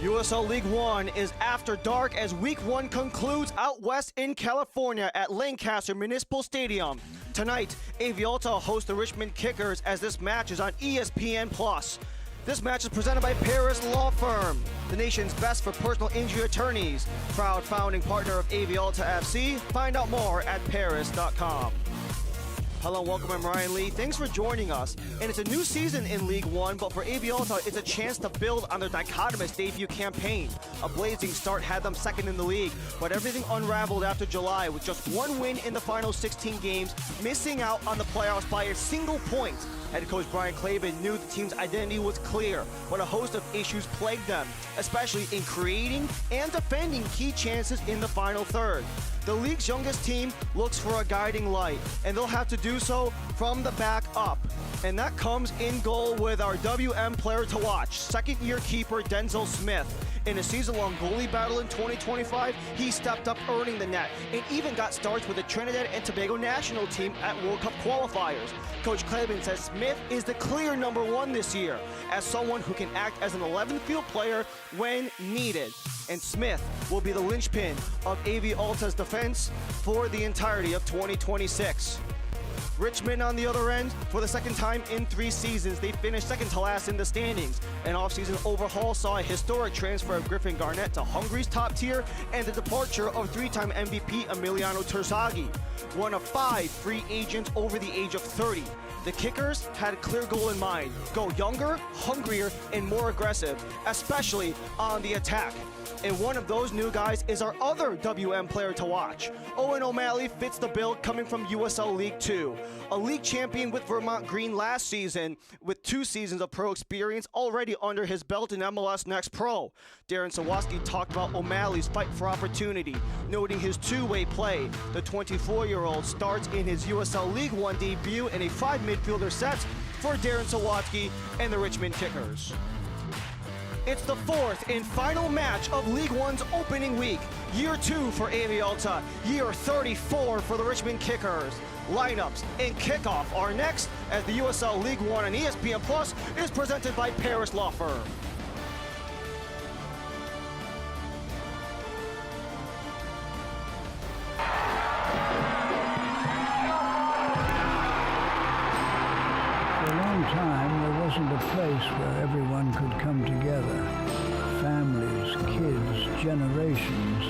USL League One is after dark as Week 1 concludes out west in California at Lancaster Municipal Stadium. Tonight, AV Alta hosts the Richmond Kickers as this match is on ESPN+. This match is presented by Paris Law Firm, the nation's best for personal injury attorneys. Proud founding partner of AV Alta FC. Find out more at paris.com. Hello, welcome, I'm Ryan Lee. Thanks for joining us. And it's a new season in League One, but for AV Alta, it's a chance to build on their dichotomous debut campaign. A blazing start had them second in the league, but everything unraveled after July with just one win in the final 16 games, missing out on the playoffs by a single point. Head coach Brian Claben knew the team's identity was clear, but a host of issues plagued them, especially in creating and defending key chances in the final third. The league's youngest team looks for a guiding light, and they'll have to do so from the back up. And that comes in goal with our WM player to watch, second-year keeper Denzel Smith. In a season-long goalie battle in 2025, he stepped up earning the net and even got starts with the Trinidad and Tobago national team at World Cup qualifiers. Coach Claben says Smith is the clear #1 this year as someone who can act as an 11th field player when needed. And Smith will be the linchpin of AV Alta's defense for the entirety of 2026. Richmond on the other end, for the second time in 3 seasons, they finished second to last in the standings. An offseason overhaul saw a historic transfer of Griffin Garnett to Hungary's top tier and the departure of 3-time MVP Emiliano Terzaghi, one of 5 free agents over the age of 30. The Kickers had a clear goal in mind: go younger, hungrier, and more aggressive, especially on the attack. And one of those new guys is our other WM player to watch. Owen O'Malley fits the bill, coming from USL League Two. A league champion with Vermont Green last season, with 2 seasons of pro experience already under his belt in MLS Next Pro. Darren Sawatsky talked about O'Malley's fight for opportunity, noting his two-way play. The 24-year-old starts in his USL League One debut in a 5 midfielder set for Darren Sawatsky and the Richmond Kickers. It's the 4th and final match of League One's opening week. Year 2 for AV Alta, year 34 for the Richmond Kickers. Lineups and kickoff are next as the USL League One on ESPN Plus is presented by Paris Law Firm. For a long time, there wasn't a place where everyone could come together. Families, kids, generations,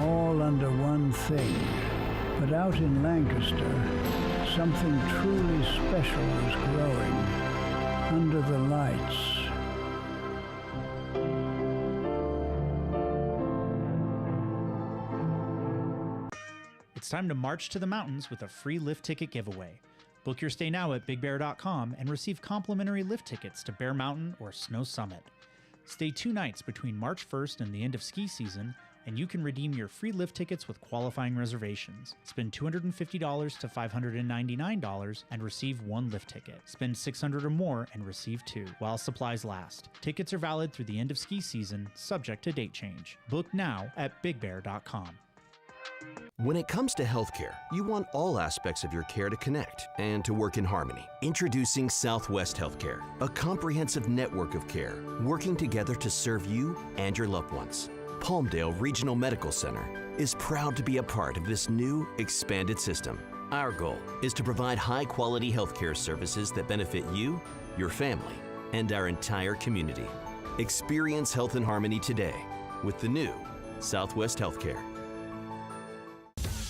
all under one thing. But out in Lancaster, something truly special is growing under the lights. It's time to march to the mountains with a free lift ticket giveaway. Book your stay now at bigbear.com and receive complimentary lift tickets to Bear Mountain or Snow Summit. Stay 2 nights between March 1st and the end of ski season, and you can redeem your free lift tickets with qualifying reservations. Spend $250 to $599 and receive 1 lift ticket. Spend $600 or more and receive 2, while supplies last. Tickets are valid through the end of ski season, subject to date change. Book now at bigbear.com. When it comes to healthcare, you want all aspects of your care to connect and to work in harmony. Introducing Southwest Healthcare, a comprehensive network of care working together to serve you and your loved ones. Palmdale Regional Medical Center is proud to be a part of this new, expanded system. Our goal is to provide high-quality healthcare services that benefit you, your family, and our entire community. Experience health in harmony today with the new Southwest Healthcare.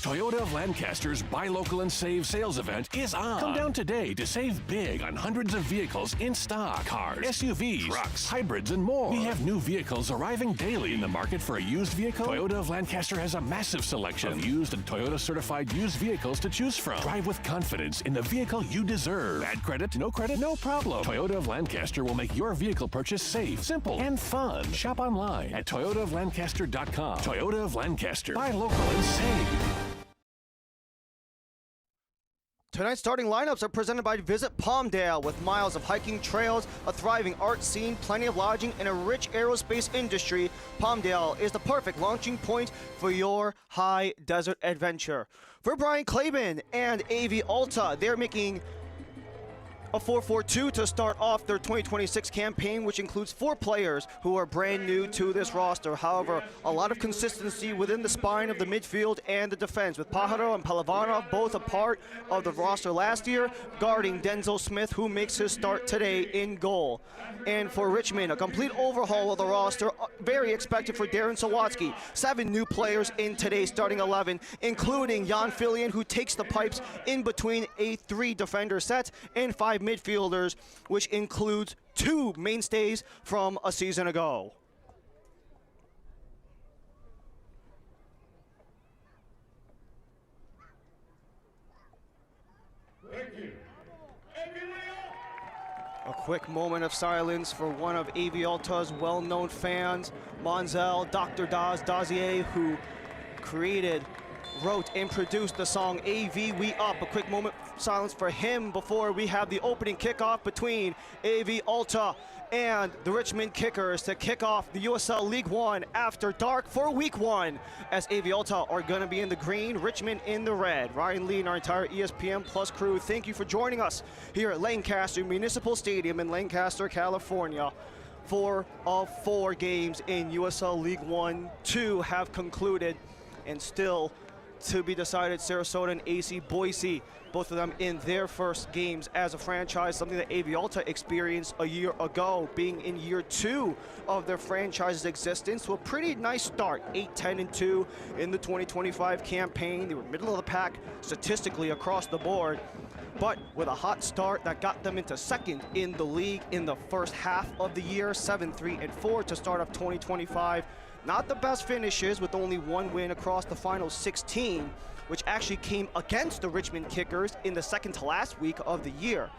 Toyota of Lancaster's Buy Local and Save sales event is on. Come down today to save big on hundreds of vehicles in stock. Cars, SUVs, trucks, hybrids, and more. We have new vehicles arriving daily. In the market for a used vehicle? Toyota of Lancaster has a massive selection of used and Toyota certified used vehicles to choose from. Drive with confidence in the vehicle you deserve. Bad credit, no problem. Toyota of Lancaster will make your vehicle purchase safe, simple, and fun. Shop online at toyotaoflancaster.com. Toyota of Lancaster. Buy local and save. Tonight's starting lineups are presented by Visit Palmdale. With miles of hiking trails, a thriving art scene, plenty of lodging, and a rich aerospace industry, Palmdale is the perfect launching point for your high desert adventure. For Brian Claben and AV Alta, they're making A 4-4-2 to start off their 2026 campaign, which includes 4 players who are brand new to this roster. However, a lot of consistency within the spine of the midfield and the defense, with Pajaro and Palavanov both a part of the roster last year, guarding Denzel Smith, who makes his start today in goal. And for Richmond, a complete overhaul of the roster, very expected for Darren Sawatsky. 7 new players in today's starting 11, including Jan Fillion, who takes the pipes in between a 3-defender set, and 5 midfielders, which includes 2 mainstays from a season ago. A quick moment of silence for one of AV Alta's well-known fans, Monzel, Dr. Daz Dazier, who wrote and produced the song AV We Up. A quick moment of silence for him before we have the opening kickoff between AV Alta and the Richmond Kickers to kick off the USL League One after dark for week 1, as AV Alta are going to be in the green, Richmond in the red. Ryan Lee and our entire ESPN Plus crew, thank you for joining us here at Lancaster Municipal Stadium in Lancaster, California. 4 of 4 games in USL League One, 2 have concluded, and still to be decided, Sarasota and AC Boise, both of them in their first games as a franchise, something that AV Alta experienced a year ago, being in year 2 of their franchise's existence, to a pretty nice start, 8-10-2 in the 2025 campaign. They were middle of the pack statistically across the board, but with a hot start that got them into second in the league in the first half of the year, 7-3-4 to start off 2025. Not the best finishes, with only 1 win across the final 16, which actually came against the Richmond Kickers in the second to last week of the year.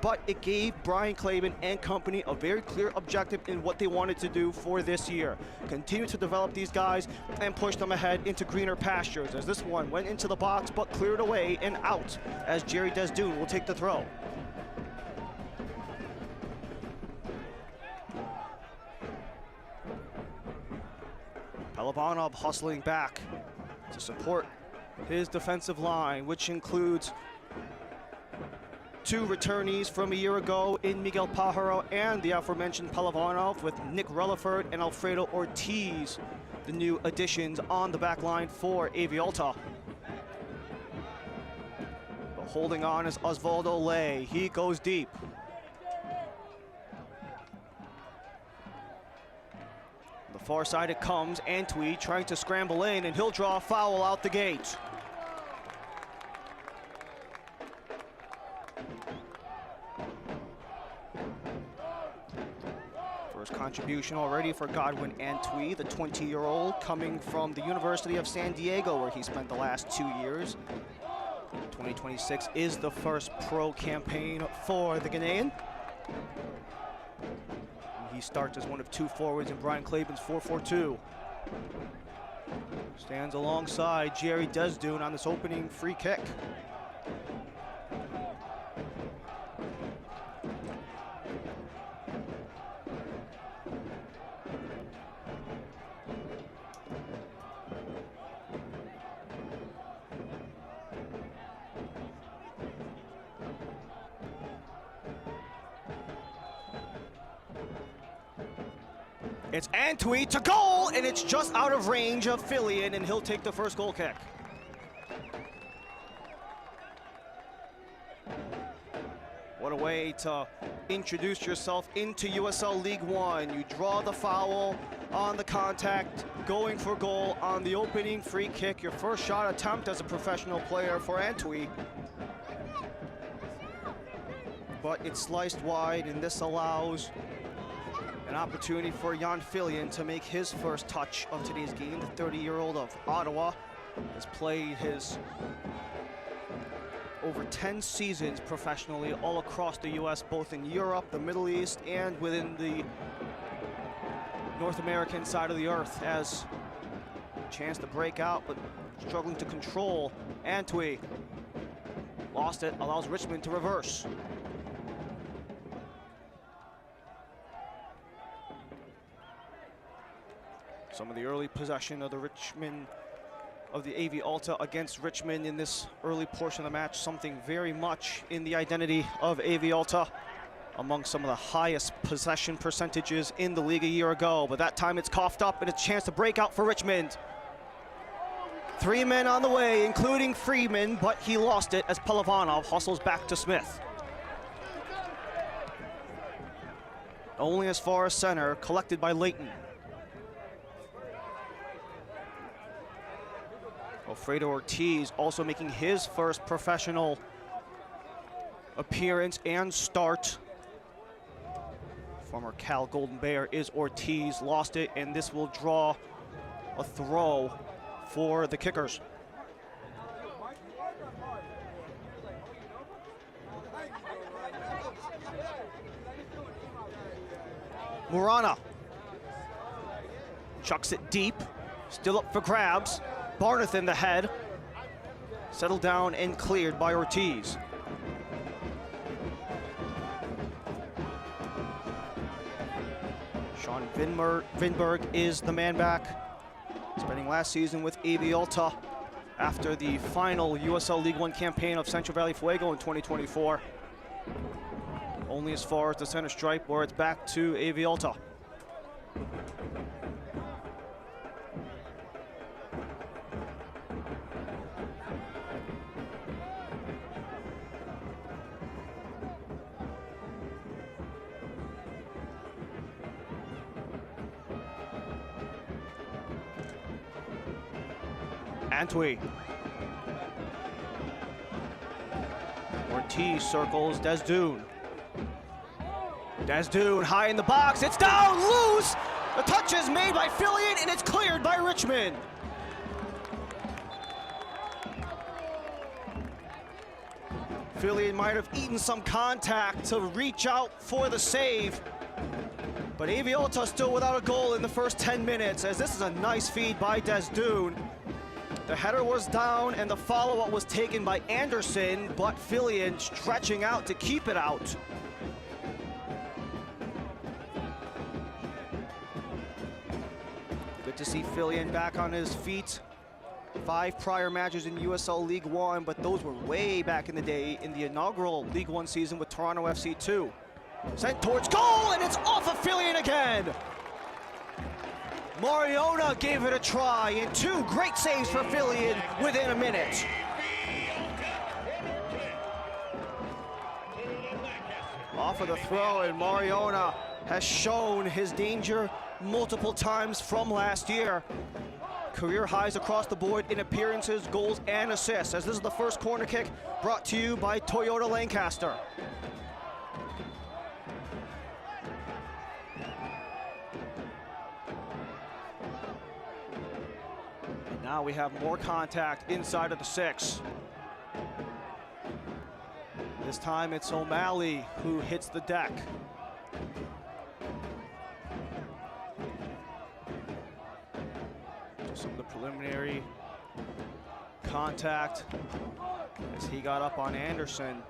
But it gave Brian Claben and company a very clear objective in what they wanted to do for this year. Continue to develop these guys and push them ahead into greener pastures, as this one went into the box but cleared away and out, as Jerry Desdoon will take the throw. Palavanov hustling back to support his defensive line, which includes 2 returnees from a year ago in Miguel Pajaro and the aforementioned Palavanov, with Nick Relaford and Alfredo Ortiz, the new additions on the back line for AV Alta. But holding on is Osvaldo Ley. He goes deep. The far side it comes, Antwi trying to scramble in, and he'll draw a foul out the gate. First contribution already for Godwin Antwi, the 20-year-old coming from the University of San Diego, where he spent the last 2 years. 2026 is the first pro campaign for the Ghanaian. He starts as one of 2 forwards in Brian Claben's 4-4-2. Stands alongside Jerry Desdoon on this opening free kick. It's Antwi to goal, and it's just out of range of Fillion, and he'll take the first goal kick. What a way to introduce yourself into USL League One. You draw the foul on the contact, going for goal on the opening free kick. Your first shot attempt as a professional player for Antwi. But it's sliced wide, and this allows an opportunity for Jan Fillion to make his first touch of today's game. The 30-year-old of Ottawa has played his over 10 seasons professionally all across the U.S., both in Europe, the Middle East, and within the North American side of the earth, as a chance to break out, but struggling to control. Antwi lost it, allows Richmond to reverse. Some of the early possession of the Richmond of the AV Alta against Richmond in this early portion of the match, something very much in the identity of AV Alta, among some of the highest possession percentages in the league a year ago. But that time it's coughed up and a chance to break out for Richmond. 3 men on the way, including Freeman, but he lost it as Pelavanov hustles back to Smith. Only as far as center, collected by Leighton. Alfredo Ortiz also making his first professional appearance and start. Former Cal Golden Bear is Ortiz, lost it, and this will draw a throw for the Kickers. Murana chucks it deep, still up for grabs. Barneth in the head, settled down and cleared by Ortiz. Sean Vinberg is the man back, spending last season with AV Alta after the final USL League One campaign of Central Valley Fuego in 2024. Only as far as the center stripe, where it's back to AV Alta. Antwi. Ortiz circles Desdoon. Desdoon high in the box, it's down, loose! The touch is made by Fillion and it's cleared by Richmond. Fillion might have eaten some contact to reach out for the save, but AV Alta still without a goal in the first 10 minutes, as this is a nice feed by Desdoon. The header was down and the follow-up was taken by Anderson, but Fillion stretching out to keep it out. Good to see Fillion back on his feet. 5 prior matches in USL League One, but those were way back in the day in the inaugural League One season with Toronto FC 2. Sent towards goal, and it's off of Fillion again. Mariona gave it a try, and 2 great saves for Fillion within a minute. Off of the throw, and Mariona has shown his danger multiple times from last year. Career highs across the board in appearances, goals, and assists, as this is the first corner kick brought to you by Toyota Lancaster. Now we have more contact inside of the 6. This time it's O'Malley who hits the deck. Some of the preliminary contact as he got up on Anderson.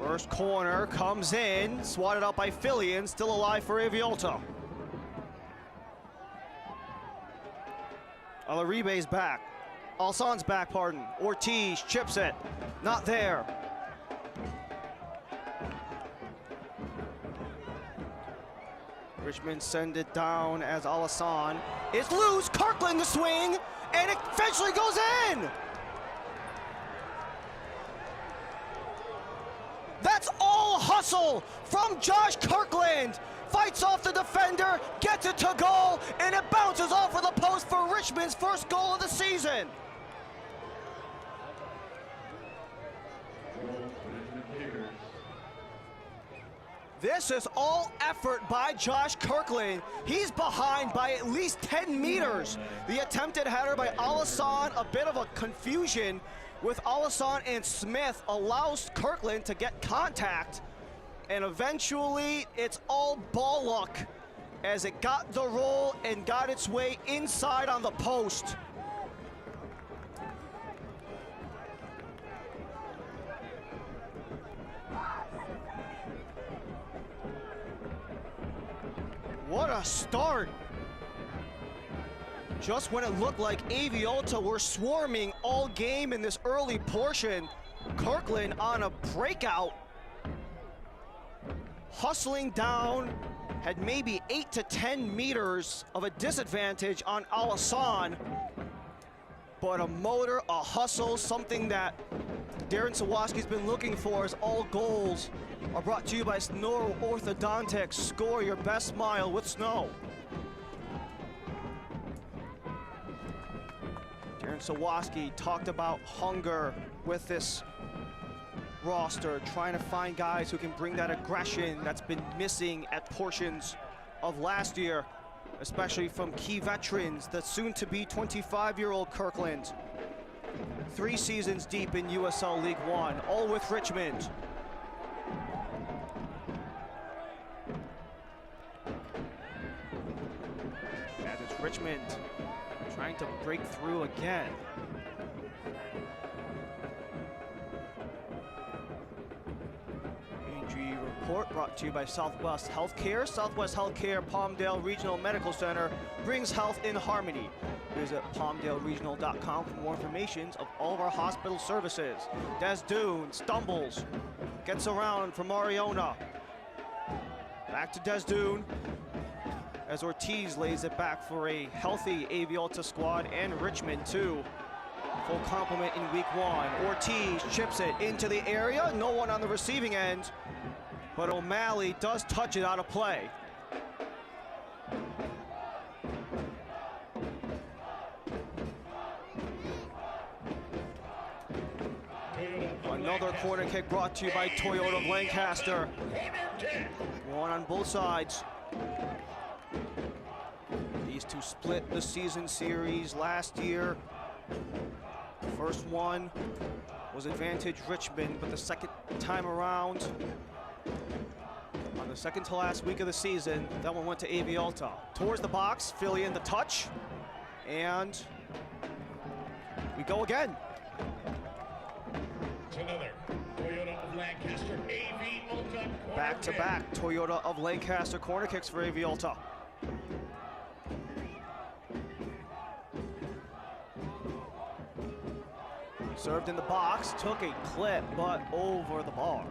First corner comes in, swatted out by Fillion, still alive for AV Alta. Alaribe's back. Alsan's back, pardon. Ortiz chips it. Not there. Richmond send it down as Alasan is loose. Kirkland the swing, and it eventually goes in. That's all hustle from Josh Kirkland. Fights off the defender, gets it to goal, and it bounces off of the post for Richmond's first goal of the season. This is all effort by Josh Kirkland. He's behind by at least 10 meters. The attempted header by Alasan, a bit of a confusion with Alasan and Smith, allows Kirkland to get contact. And eventually, it's all ball luck as it got the roll and got its way inside on the post. What a start. Just when it looked like Aviolta were swarming all game in this early portion, Kirkland on a breakout, hustling down, had maybe 8 to 10 meters of a disadvantage on Alassane, but a motor, a hustle, something that Darren Sawaski's been looking for, as all goals are brought to you by Snow Orthodontics. Score your best smile with Snow. Darren Sawaski talked about hunger with this roster, trying to find guys who can bring that aggression that's been missing at portions of last year, especially from key veterans, the soon-to-be 25-year-old Kirkland. 3 seasons deep in USL League One, all with Richmond. As it's Richmond trying to break through again. Injury report brought to you by Southwest Healthcare. Southwest Healthcare Palmdale Regional Medical Center brings health in harmony. Visit palmdaleregional.com for more information of all of our hospital services. Desdoon stumbles, gets around for Mariona. Back to Desdoon, as Ortiz lays it back for a healthy Aviolta squad, and Richmond too. Full complement in week 1. Ortiz chips it into the area, no one on the receiving end, but O'Malley does touch it out of play. Another corner kick brought to you by Toyota of Lancaster. One on both sides. These two split the season series last year. First one was advantage Richmond, but the second time around, on the second to last week of the season, that one went to Aviolta. Towards the box, Fillion the touch, and we go again. Another Toyota of Lancaster, Aviolta. Back-to-back Toyota of Lancaster corner kicks for Aviolta. Served in the box, took a clip, but over the bar.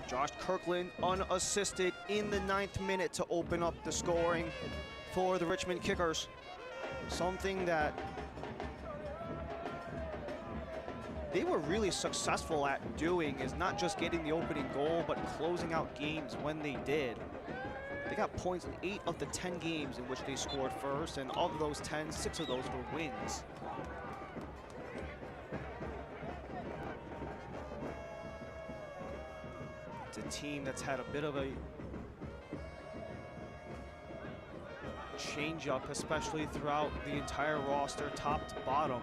Josh Kirkland unassisted in the 9th minute to open up the scoring for the Richmond Kickers. Something that they were really successful at doing is not just getting the opening goal, but closing out games when they did. They got points in 8 of the 10 games in which they scored first, and of those 10, 6 of those were wins. It's a team that's had a bit of a change up, especially throughout the entire roster, top to bottom,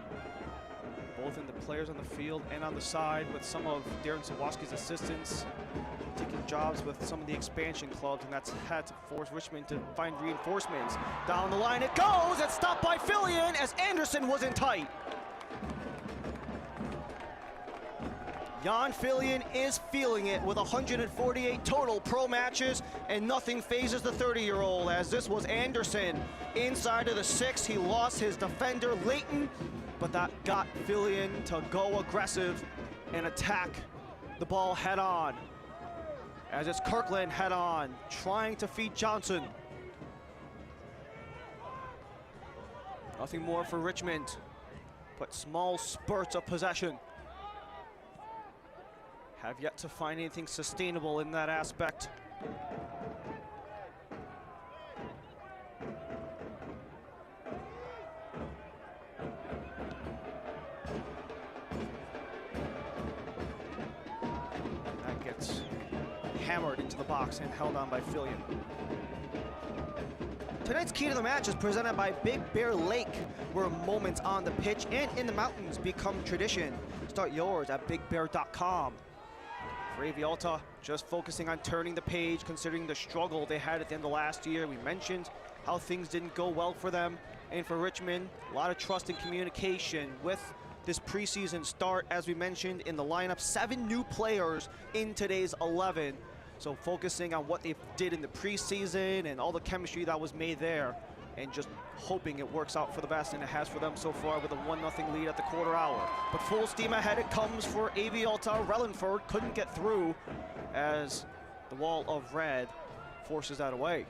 both in the players on the field and on the side, with some of Darren Sawaski's assistants taking jobs with some of the expansion clubs, and that's had to force Richmond to find reinforcements. Down the line it goes, it's stopped by Fillion as Anderson was in tight. Jan Fillion is feeling it with 148 total pro matches, and nothing phases the 30-year-old, as this was Anderson inside of the 6. He lost his defender, Leighton, but that got Fillion to go aggressive and attack the ball head on. As it's Kirkland head on, trying to feed Johnson. Nothing more for Richmond, but small spurts of possession. Have yet to find anything sustainable in that aspect. That gets hammered into the box and held on by Fillion. Tonight's Key to the Match is presented by Big Bear Lake, where moments on the pitch and in the mountains become tradition. Start yours at bigbear.com. For AV Alta, just focusing on turning the page, considering the struggle they had at the end of last year. We mentioned how things didn't go well for them. And for Richmond, a lot of trust and communication with this preseason start. As we mentioned in the lineup, 7 new players in today's 11. So focusing on what they did in the preseason and all the chemistry that was made there, and just hoping it works out for the best, and it has for them so far with a 1-0 lead at the quarter hour. But full steam ahead it comes for AV Alta. Rellenford couldn't get through as the wall of red forces that away.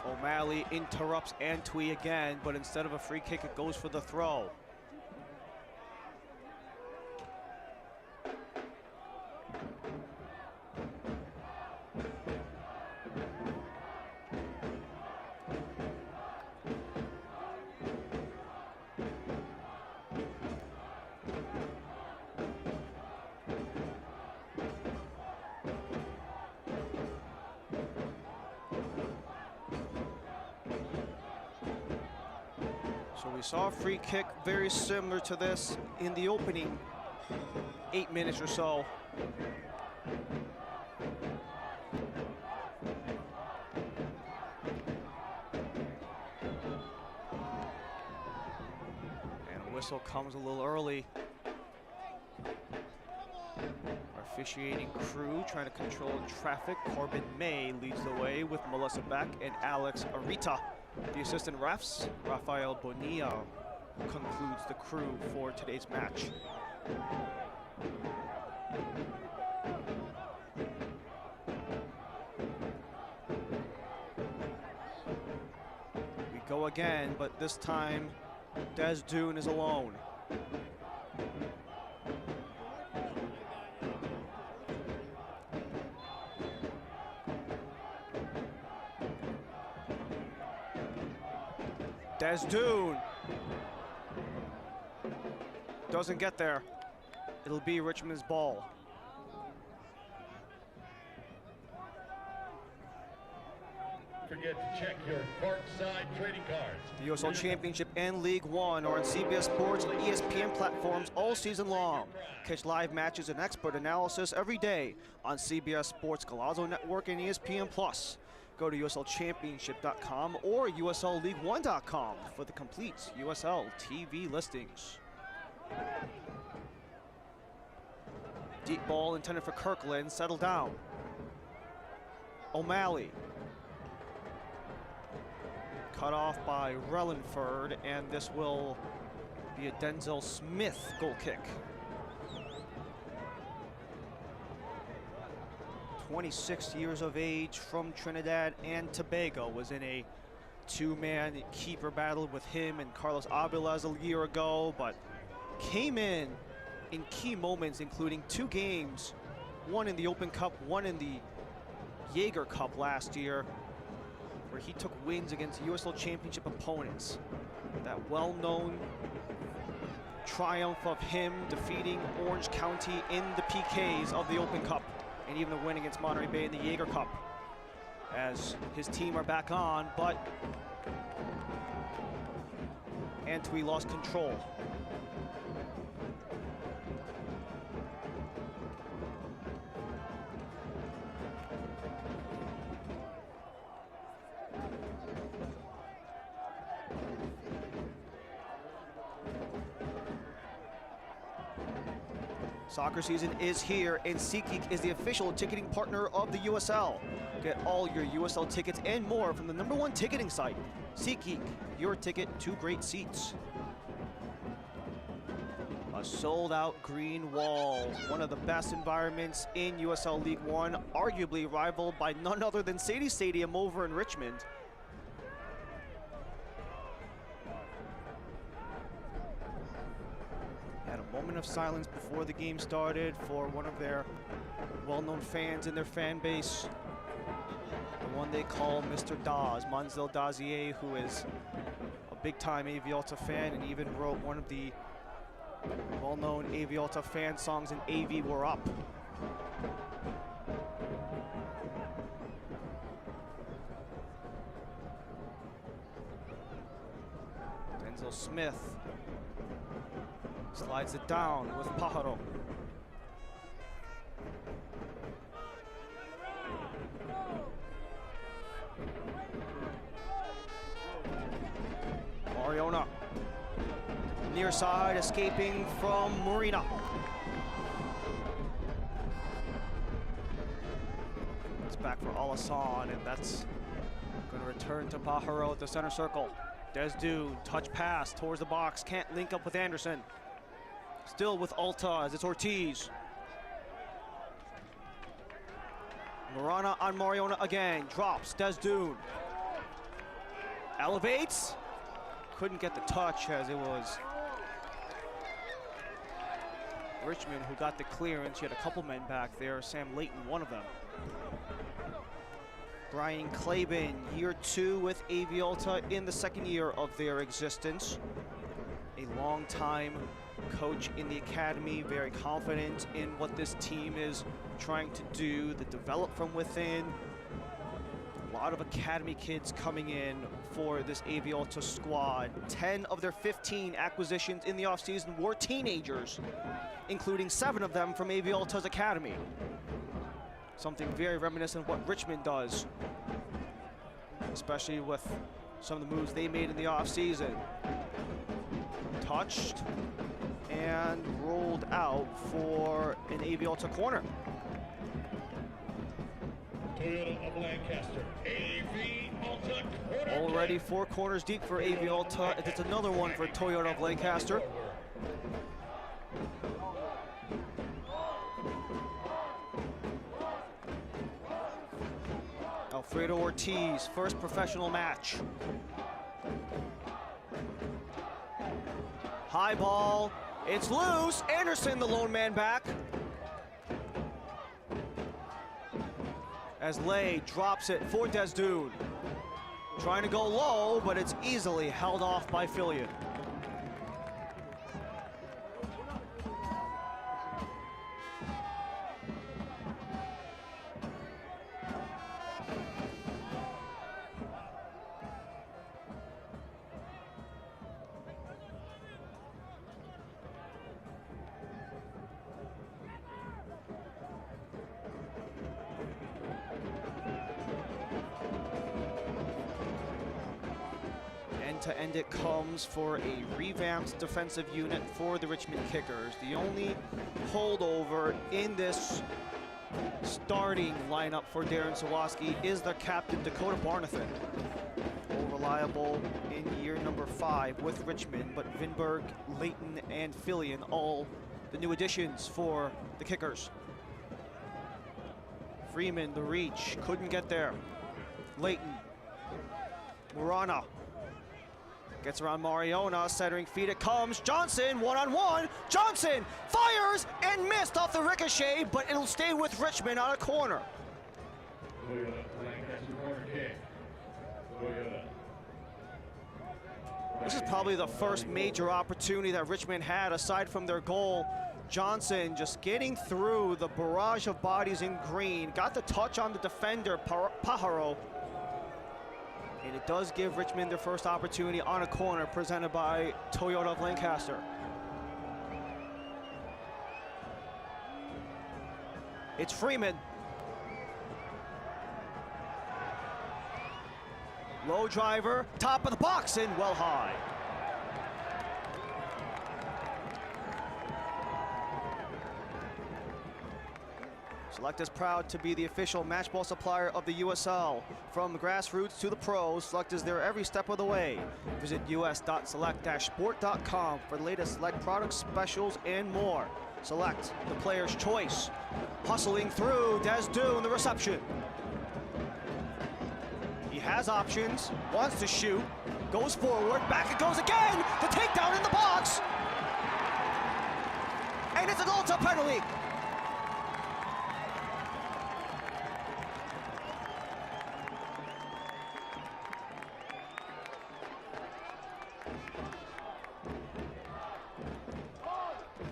O'Malley interrupts Antwi again, but instead of a free kick, it goes for the throw. So we saw a free kick very similar to this in the opening 8 minutes or so. And a whistle comes a little early. Our officiating crew trying to control traffic. Corbin May leads the way with Melissa Beck and Alex Arita. The assistant refs, Rafael Bonilla, concludes the crew for today's match. We go again, but this time Des Dune is alone. Des Dune doesn't get there. It'll be Richmond's ball. Forget to check your courtside trading cards. The USL Championship and League One are on CBS Sports and ESPN platforms all season long. Catch live matches and expert analysis every day on CBS Sports, Galazzo Network, and ESPN Plus. Go to USLChampionship.com or USLLeague1.com for the complete USL TV listings. Deep ball intended for Kirkland, settled down. O'Malley. Cut off by Rellenford, and this will be a Denzel Smith goal kick. 26 years of age from Trinidad and Tobago, was in a 2-man keeper battle with him and Carlos Aviles a year ago, but came in key moments, including 2 games, one in the Open Cup, one in the Jaeger Cup last year, where he took wins against USL Championship opponents. That well-known triumph of him defeating Orange County in the PKs of the Open Cup, and even a win against Monterey Bay in the Jaeger Cup, as his team are back on, but Antwi lost control. Soccer season is here, and SeatGeek is the official ticketing partner of the USL. Get all your USL tickets and more from the #1 ticketing site. SeatGeek, your ticket to great seats. A sold-out green wall, one of the best environments in USL League One, arguably rivaled by none other than Sadie Stadium over in Richmond. Had a moment of silence before the game started for one of their well-known fans in their fan base, the one they call Mr. Daz, Manzil Dazier, who is big-time AV Alta fan and even wrote one of the well-known AV Alta fan songs in AV We're Up. Denzel Smith slides it down with Pajaro. Mariona, near side, escaping from Marina. It's back for Alassane, and that's going to return to Pajaro at the center circle. Desdune, touch pass towards the box, can't link up with Anderson. Still with Alta as it's Ortiz. Marana on Mariona again, drops, Desdune. Elevates, couldn't get the touch as it was Richmond who got the clearance. He had a couple men back there, Sam Layton, one of them. Brian Claben, year 2 with AV Alta in the second year of their existence. A long-time coach in the academy, very confident in what this team is trying to do, the develop from within. A lot of academy kids coming in for this AV Alta squad. 10 of their 15 acquisitions in the offseason were teenagers, including 7 of them from AV Alta's academy. Something very reminiscent of what Richmond does, especially with some of the moves they made in the offseason. Touched and rolled out for an AV Alta corner. Toyota of Lancaster, AV Alta corner. Already 4 corners deep for AV Alta. It's another one for Toyota of Lancaster. Alfredo Ortiz, first professional match. High ball, it's loose. Anderson, the lone man back. As Lay drops it for Desdune. Trying to go low, but it's easily held off by Fillion. To end it comes for a revamped defensive unit for the Richmond Kickers. The only holdover in this starting lineup for Darren Sawaski is their captain, Dakota Barnathan. All reliable in year number 5 with Richmond, but Vinberg, Layton, and Fillion, all the new additions for the Kickers. Freeman, the reach, couldn't get there. Layton, Murana. Gets around Mariona, centering feet, it comes. Johnson, one-on-one. Johnson fires and missed off the ricochet, but it'll stay with Richmond on a corner. This is probably the first major opportunity that Richmond had aside from their goal. Johnson just getting through the barrage of bodies in green. Got the touch on the defender, Pajaro. And it does give Richmond their first opportunity on a corner presented by Toyota of Lancaster. It's Freeman. Low driver, top of the box and well high. Select is proud to be the official match ball supplier of the USL. From grassroots to the pros, Select is there every step of the way. Visit us.select-sport.com for the latest Select products, specials, and more. Select, the player's choice. Hustling through, Desdune, the reception. He has options, wants to shoot, goes forward, back it goes again! The takedown in the box! And it's an Alta penalty!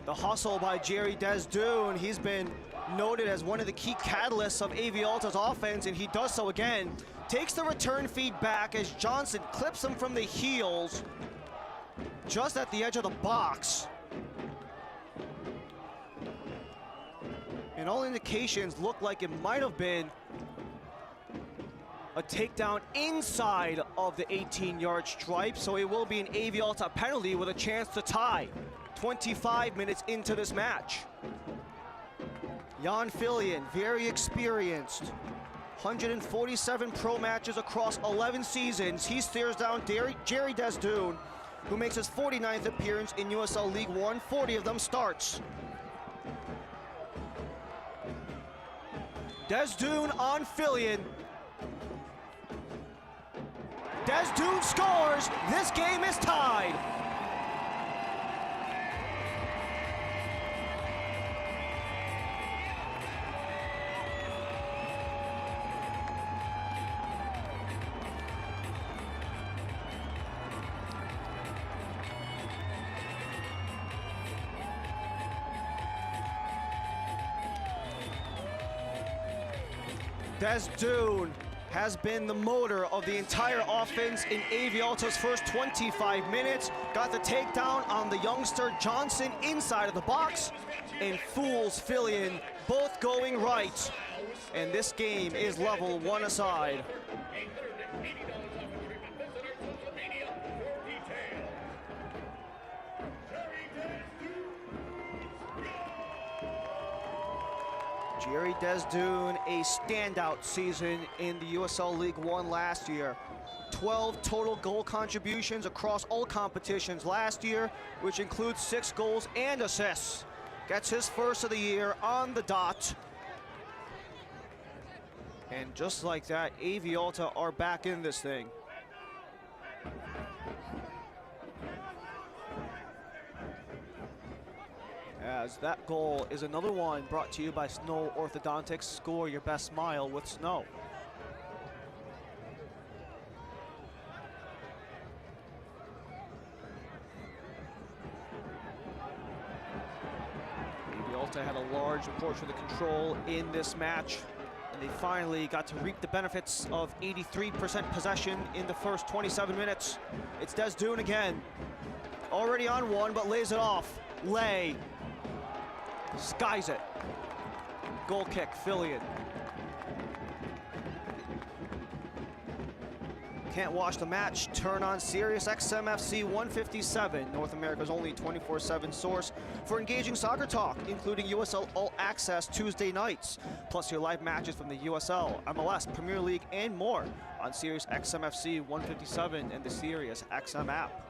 The hustle by Jerry Desdoon. He's been noted as one of the key catalysts of AV Alta's offense, and he does so again. Takes the return feed back as Johnson clips him from the heels just at the edge of the box. And all indications look like it might have been a takedown inside of the 18-yard stripe, so it will be an AV Alta penalty with a chance to tie 25 minutes into this match. Jan Fillion, very experienced, 147 pro matches across 11 seasons. He stares down Jerry Desdoon, who makes his 49th appearance in USL League One, 40 of them starts. Desdoon on Fillion. Desdoon scores. This game is tied. Desdoon has been the motor of the entire offense in AV Alta's first 25 minutes. Got the takedown on the youngster Johnson inside of the box and fools Fillion, both going right. And this game is level, one aside. Jerry Desdoon, a standout season in the USL League One last year. 12 total goal contributions across all competitions last year, which includes 6 goals and assists. Gets his first of the year on the dot. And just like that, AV Alta are back in this thing. As that goal is another one brought to you by Snow Orthodontics. Score your best smile with Snow. AV Alta had a large portion of the control in this match, and they finally got to reap the benefits of 83% possession in the first 27 minutes. It's Desdoon again. Already on one, but lays it off. Lay. Skies it. Goal kick, Fillion. Can't watch the match? Turn on Sirius XMFC 157, North America's only 24/7 source for engaging soccer talk, including USL All Access Tuesday nights, plus your live matches from the USL, MLS, Premier League, and more on Sirius XMFC 157 and the Sirius XM app.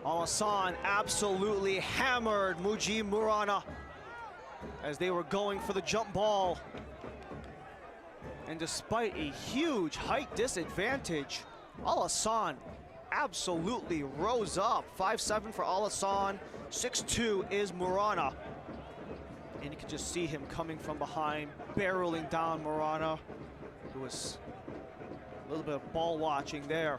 Al-Hassan absolutely hammered Muji Murana as they were going for the jump ball. And despite a huge height disadvantage, Al-Hassan absolutely rose up. 5'7" for Al-Hassan, 6'2" is Murana. And you can just see him coming from behind, barreling down Murana. It was a little bit of ball watching there.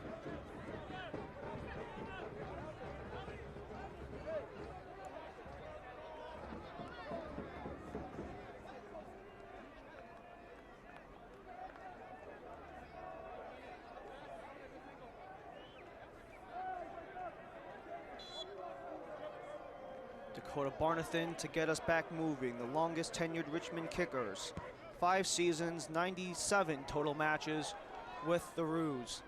Dakota Barnathan to get us back moving, the longest tenured Richmond Kickers. 5 seasons, 97 total matches with the Roos.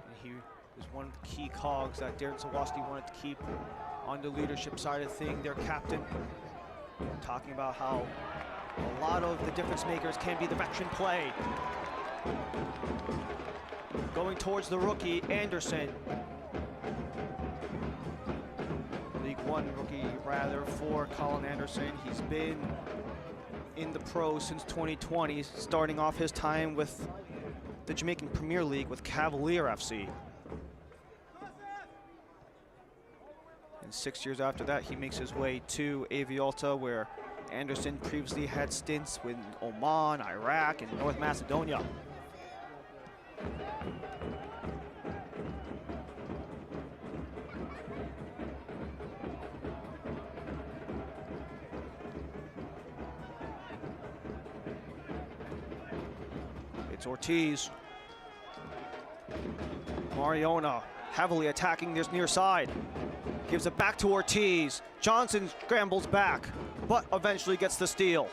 And he was one of the key cogs that Darren Sawaski wanted to keep on the leadership side of things, their captain. Talking about how a lot of the difference makers can be the veteran play. Going towards the rookie, Anderson. League One rookie, rather, for Colin Anderson. He's been in the pros since 2020, starting off his time with the Jamaican Premier League with Cavalier FC. And 6 years after that, he makes his way to AV Alta, where Anderson previously had stints with Oman, Iraq, and North Macedonia. It's Ortiz. Mariona heavily attacking this near side. Gives it back to Ortiz. Johnson scrambles back, but eventually gets the steal.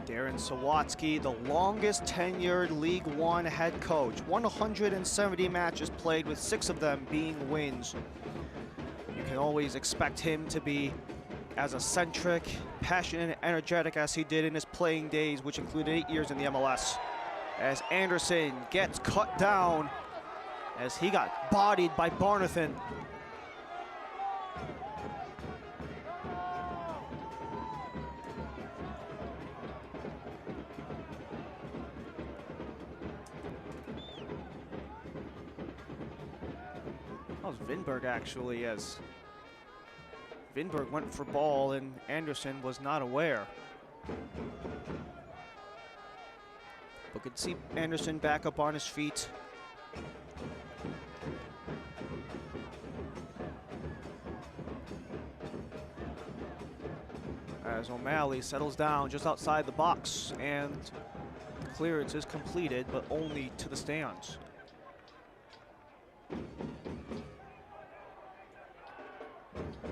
Darren Sawatsky, the longest tenured League One head coach. 170 matches played, with 6 of them being wins. You can always expect him to be as eccentric, passionate, and energetic as he did in his playing days, which included 8 years in the MLS. As Anderson gets cut down, as he got bodied by Barnathan. That was Vinberg, actually, as Vinberg went for ball and Anderson was not aware. But could see Anderson back up on his feet. As O'Malley settles down just outside the box, and clearance is completed, but only to the stands.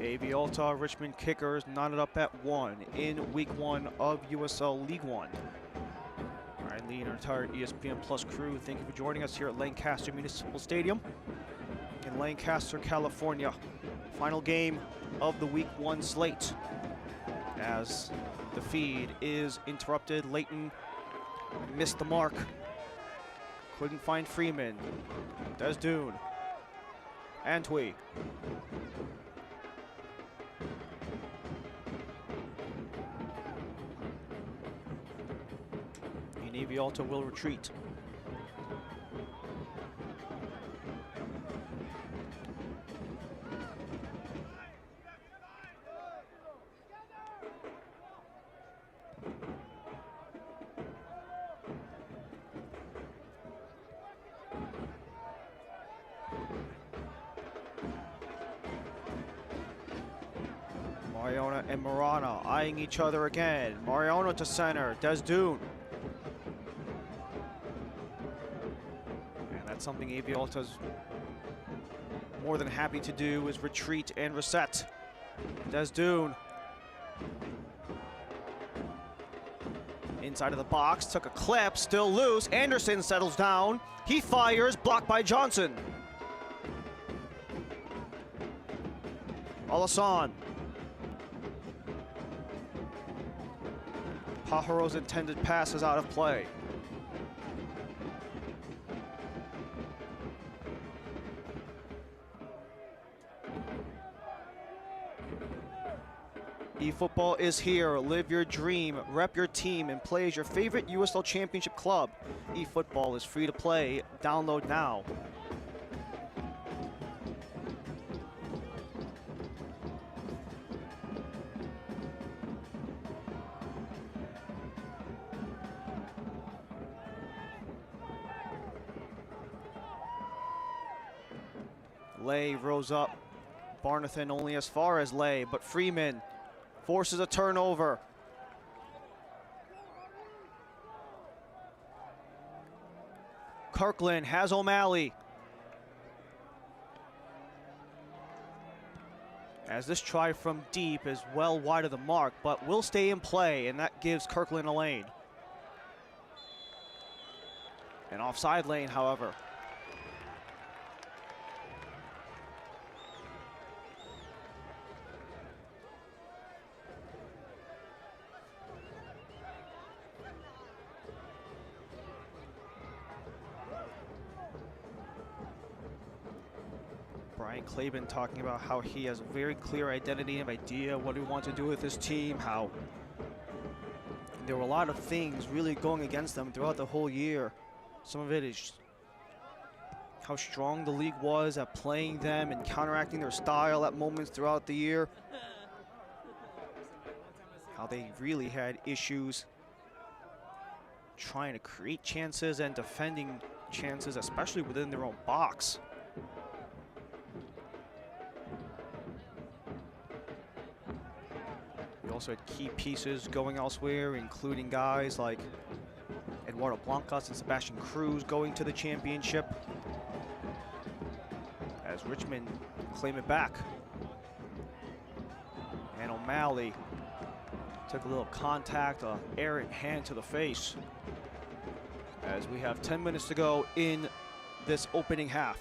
AV Alta Richmond Kickers knotted up at 1 in Week 1 of USL League One. Ryan Lee and our entire ESPN Plus crew, thank you for joining us here at Lancaster Municipal Stadium in Lancaster, California. Final game of the Week 1 slate, as the feed is interrupted. Leighton missed the mark. Couldn't find Freeman. Desdune. Antwi. AV Alta will retreat. Mariona and Marana eyeing each other again. Mariona to center, Desdune. Something AV Alta's more than happy to do is retreat and reset. Desdune. Inside of the box, took a clip, still loose. Anderson settles down. He fires, blocked by Johnson. Alassane. Pajaro's intended pass is out of play. eFootball is here. Live your dream, rep your team, and play as your favorite USL Championship club. eFootball is free to play. Download now. Lay rose up. Barnathan only as far as Lay, but Freeman forces a turnover. Kirkland has O'Malley. As this try from deep is well wide of the mark, but will stay in play, and that gives Kirkland a lane. An offside lane, however. Brian Claiborne talking about how he has a very clear identity and idea what he wants to do with his team, how there were a lot of things really going against them throughout the whole year. Some of it is how strong the league was at playing them and counteracting their style at moments throughout the year. How they really had issues trying to create chances and defending chances, especially within their own box. We also had key pieces going elsewhere, including guys like Eduardo Blancas and Sebastian Cruz going to the championship, as Richmond claim it back. And O'Malley took a little contact, an errant hand to the face, as we have 10 minutes to go in this opening half.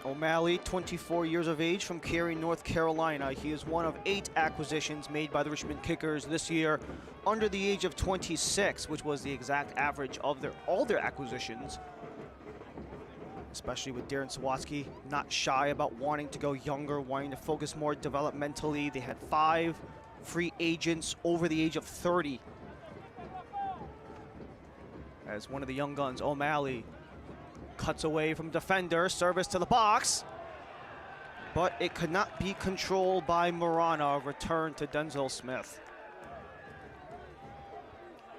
O'Malley, 24 years of age, from Cary, North Carolina. He is one of 8 acquisitions made by the Richmond Kickers this year under the age of 26, which was the exact average of all their acquisitions. Especially with Darren Sawatsky, not shy about wanting to go younger, wanting to focus more developmentally. They had 5 free agents over the age of 30. As one of the young guns, O'Malley, cuts away from defender, service to the box, but it could not be controlled by Marana. Return to Denzel Smith.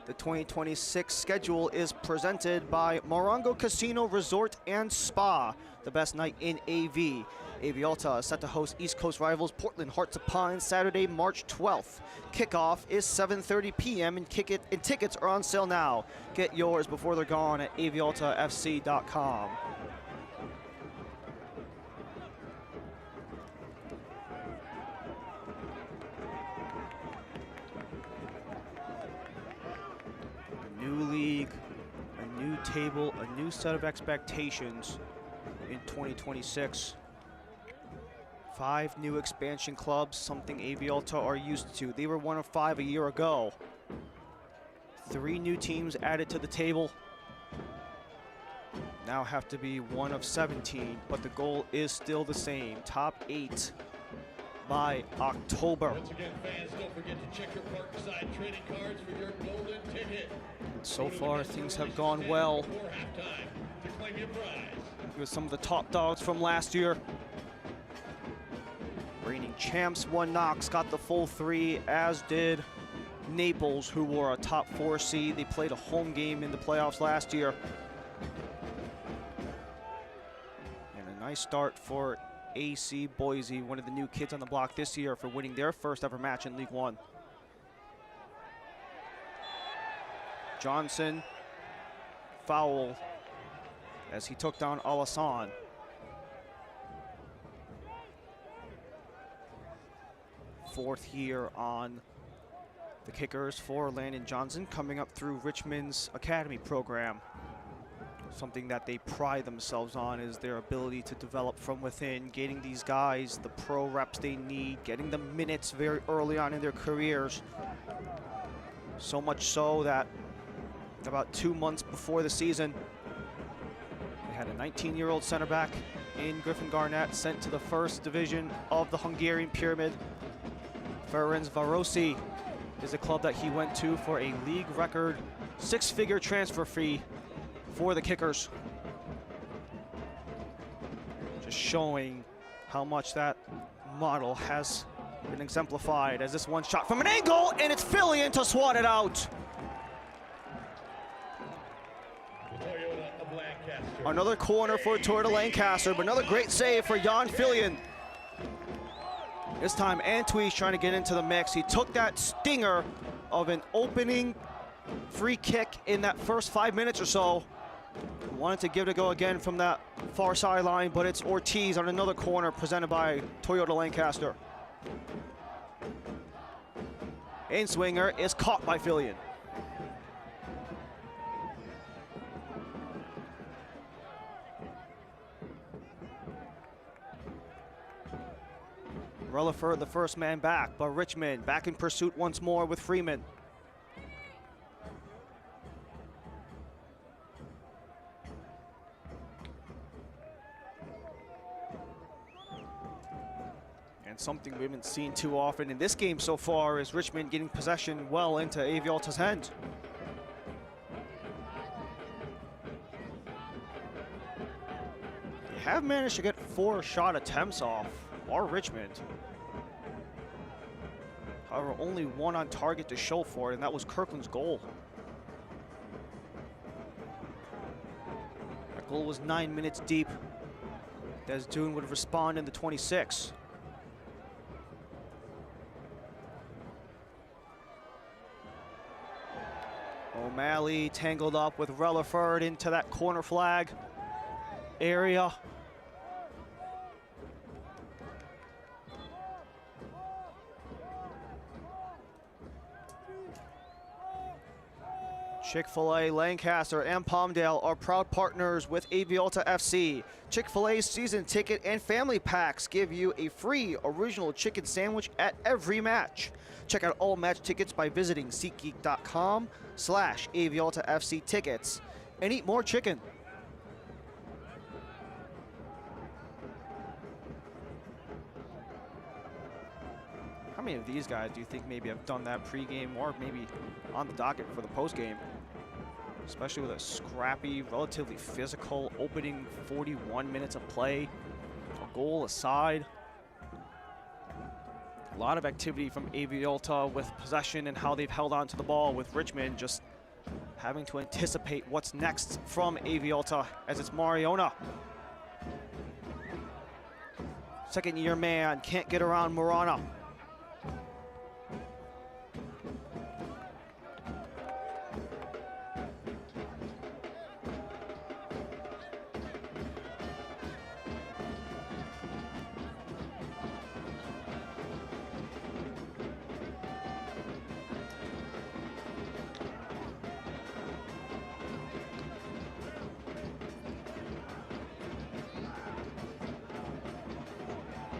The 2026 schedule is presented by Morongo Casino Resort and Spa, the best night in AV. AV Alta is set to host East Coast rivals Portland Hearts of Pine Saturday, March 12th. Kickoff is 7:30 p.m. and tickets are on sale now. Get yours before they're gone at avaltafc.com. A new league, a new table, a new set of expectations in 2026. 5 new expansion clubs, something AV Alta are used to. They were one of 5 a year ago. 3 new teams added to the table. Now have to be one of 17, but the goal is still the same. Top 8 by October. Once again, fans, don't forget to check your parkside trading cards for your golden ticket. So far, things have gone well Before halftime to claim your prize. with some of the top dogs from last year. Reigning champs, One Knox got the full 3, as did Naples, who were a top 4 seed. They played a home game in the playoffs last year. And a nice start for AC Boise, one of the new kids on the block this year, for winning their first ever match in League One. Johnson, foul as he took down Alassane. Fourth year on the Kickers for Landon Johnson, coming up through Richmond's academy program. Something that they pride themselves on is their ability to develop from within, getting these guys the pro reps they need, getting them minutes very early on in their careers. So much so that about 2 months before the season, they had a 19-year-old center back in Griffin Garnett sent to the first division of the Hungarian Pyramid. Ferencvárosi is a club that he went to for a league record 6-figure transfer fee for the Kickers. Just showing how much that model has been exemplified, as this one shot from an angle, and it's Fillion to swat it out. Toyota of Lancaster. Another corner for Toyota Lancaster, but another great save for Jan Fillion. This time, Antwi's trying to get into the mix. He took that stinger of an opening free kick in that first 5 minutes or so. Wanted to give it a go again from that far sideline, but it's Ortiz on another corner presented by Toyota Lancaster. In-swinger is caught by Fillion. Relaford, the first man back, but Richmond back in pursuit once more with Freeman. And something we haven't seen too often in this game so far is Richmond getting possession well into AV Alta's end. They have managed to get 4 shot attempts off, or Richmond. However, only 1 on target to show for it, and that was Kirkland's goal. That goal was 9 minutes deep. Des Dune would respond in the 26. O'Malley tangled up with Relaford into that corner flag area. Chick-fil-A, Lancaster, and Palmdale are proud partners with AV Alta FC. Chick-fil-A's season ticket and family packs give you a free original chicken sandwich at every match. Check out all match tickets by visiting SeatGeek.com/AV Alta FC tickets and eat more chicken. How many of these guys do you think maybe have done that pregame or maybe on the docket for the postgame? Especially with a scrappy, relatively physical opening 41 minutes of play, a goal aside. A lot of activity from AV Alta with possession and how they've held on to the ball, with Richmond just having to anticipate what's next from AV Alta as it's Mariona. Second-year man, can't get around Marana.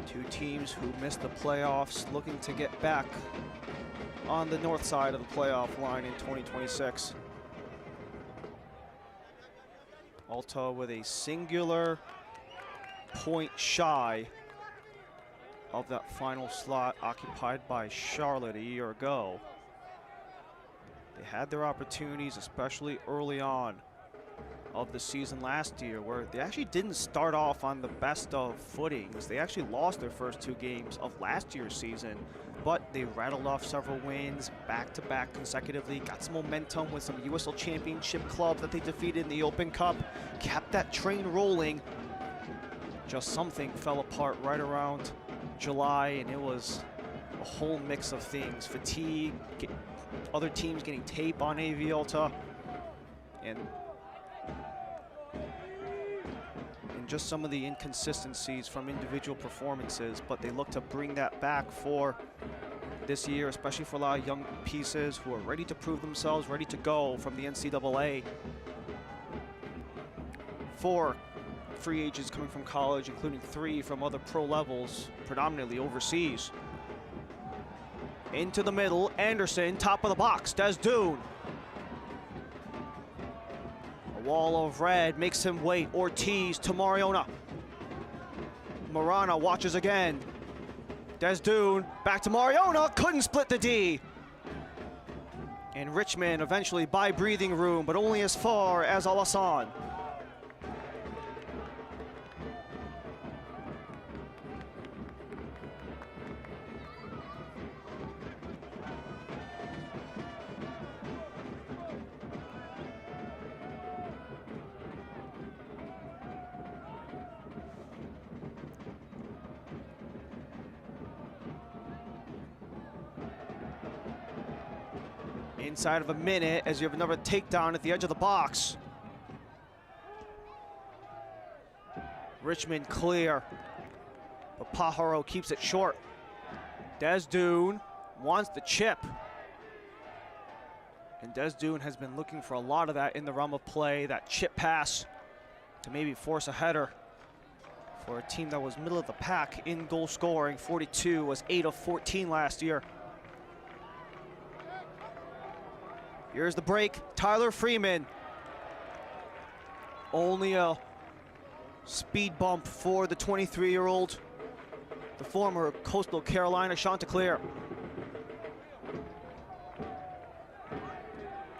Two teams who missed the playoffs looking to get back on the north side of the playoff line in 2026. Alta with a singular point shy of that final slot occupied by Charlotte a year ago. They had their opportunities, especially early on of the season last year, where they actually didn't start off on the best of footings. They actually lost their first 2 games of last year's season, but they rattled off several wins back-to-back consecutively, got some momentum with some USL Championship clubs that they defeated in the Open Cup, kept that train rolling. Just something fell apart right around July, and it was a whole mix of things. Fatigue, other teams getting tape on AV Alta, and just some of the inconsistencies from individual performances, but they look to bring that back for this year, especially for a lot of young pieces who are ready to prove themselves, ready to go from the NCAA. 4 free agents coming from college, including 3 from other pro levels, predominantly overseas. Into the middle, Anderson, top of the box, Des Dune. Wall of red makes him wait. Ortiz to Mariona. Marana watches again. Des Dune back to Mariona. Couldn't split the D. And Richmond eventually by breathing room, but only as far as Alassane. Inside of a minute as you have another takedown at the edge of the box. Richmond clear, but Pajaro keeps it short. Des Dune wants the chip. And Des Dune has been looking for a lot of that in the realm of play, that chip pass to maybe force a header for a team that was middle of the pack in goal scoring. 42 was 8 of 14 last year. Here's the break, Tyler Freeman. Only a speed bump for the 23-year-old. the former Coastal Carolina Chanticleer.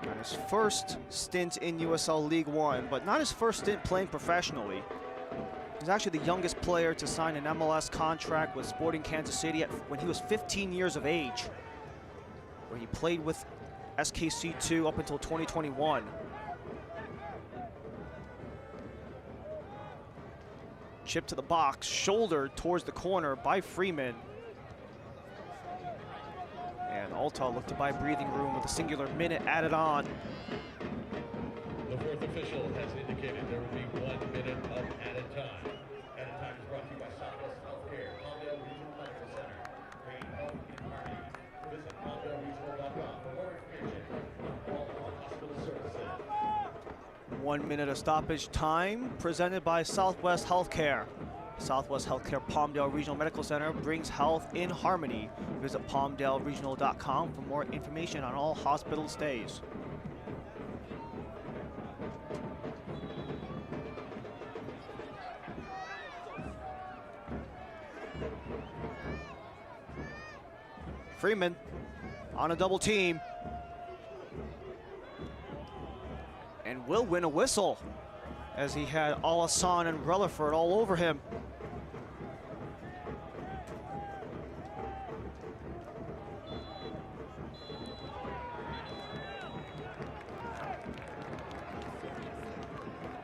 And his first stint in USL League One, but not his first stint playing professionally. He's actually the youngest player to sign an MLS contract with Sporting Kansas City when he was 15 years of age, where he played with SKC2 up until 2021. Chip to the box, shoulder towards the corner by Freeman. And Alta looked to buy breathing room with a singular minute added on. The fourth official has indicated there will be 1 minute of added time. Added time is brought to you by Southwest Healthcare, Palmdale Regional Medical Center. Great health in harmony. Visit PalmdaleRegional.com for more information on all hospital services. 1 minute of stoppage time presented by Southwest Healthcare. Southwest Healthcare Palmdale Regional Medical Center brings health in harmony. Visit PalmdaleRegional.com for more information on all hospital stays. Freeman on a double team. And will win a whistle as he had Alassane and Relaford all over him.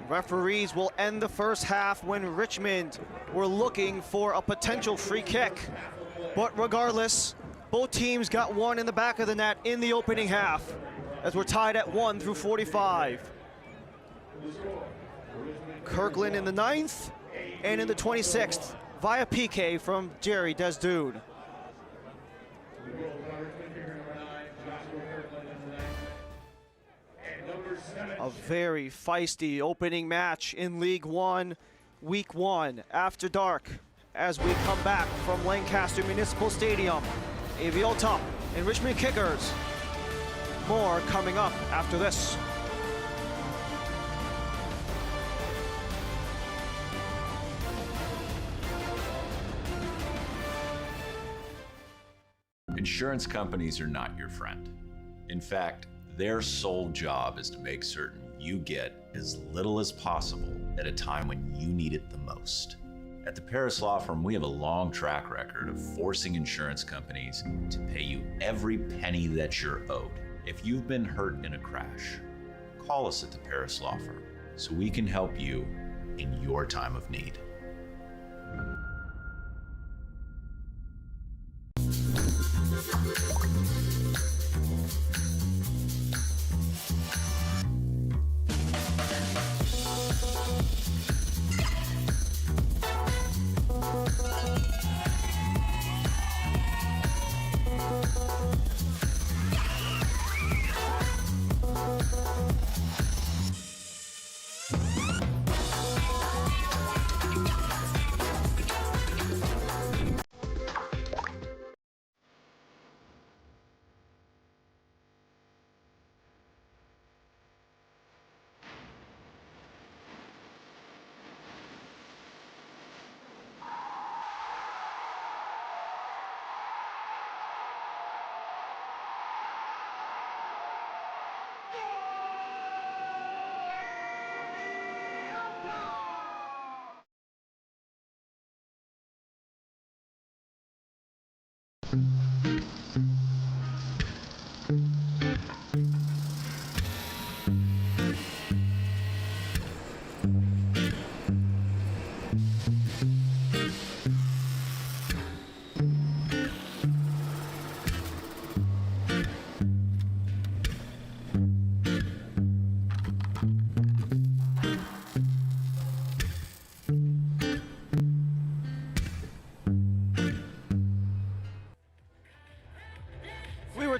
Referees will end the first half when Richmond were looking for a potential free kick. But regardless, both teams got one in the back of the net in the opening half, as we're tied at 1 through 45. Kirkland in the 9th and in the 26th via PK from Jerry Desdoon. A very feisty opening match in League One, Week 1 after dark, as we come back from Lancaster Municipal Stadium. AV Alta and Richmond Kickers. More coming up after this. Insurance companies are not your friend. In fact, their sole job is to make certain you get as little as possible at a time when you need it the most. At the Paris Law Firm, we have a long track record of forcing insurance companies to pay you every penny that you're owed. If you've been hurt in a crash, call us at the Paris Law Firm so we can help you in your time of need.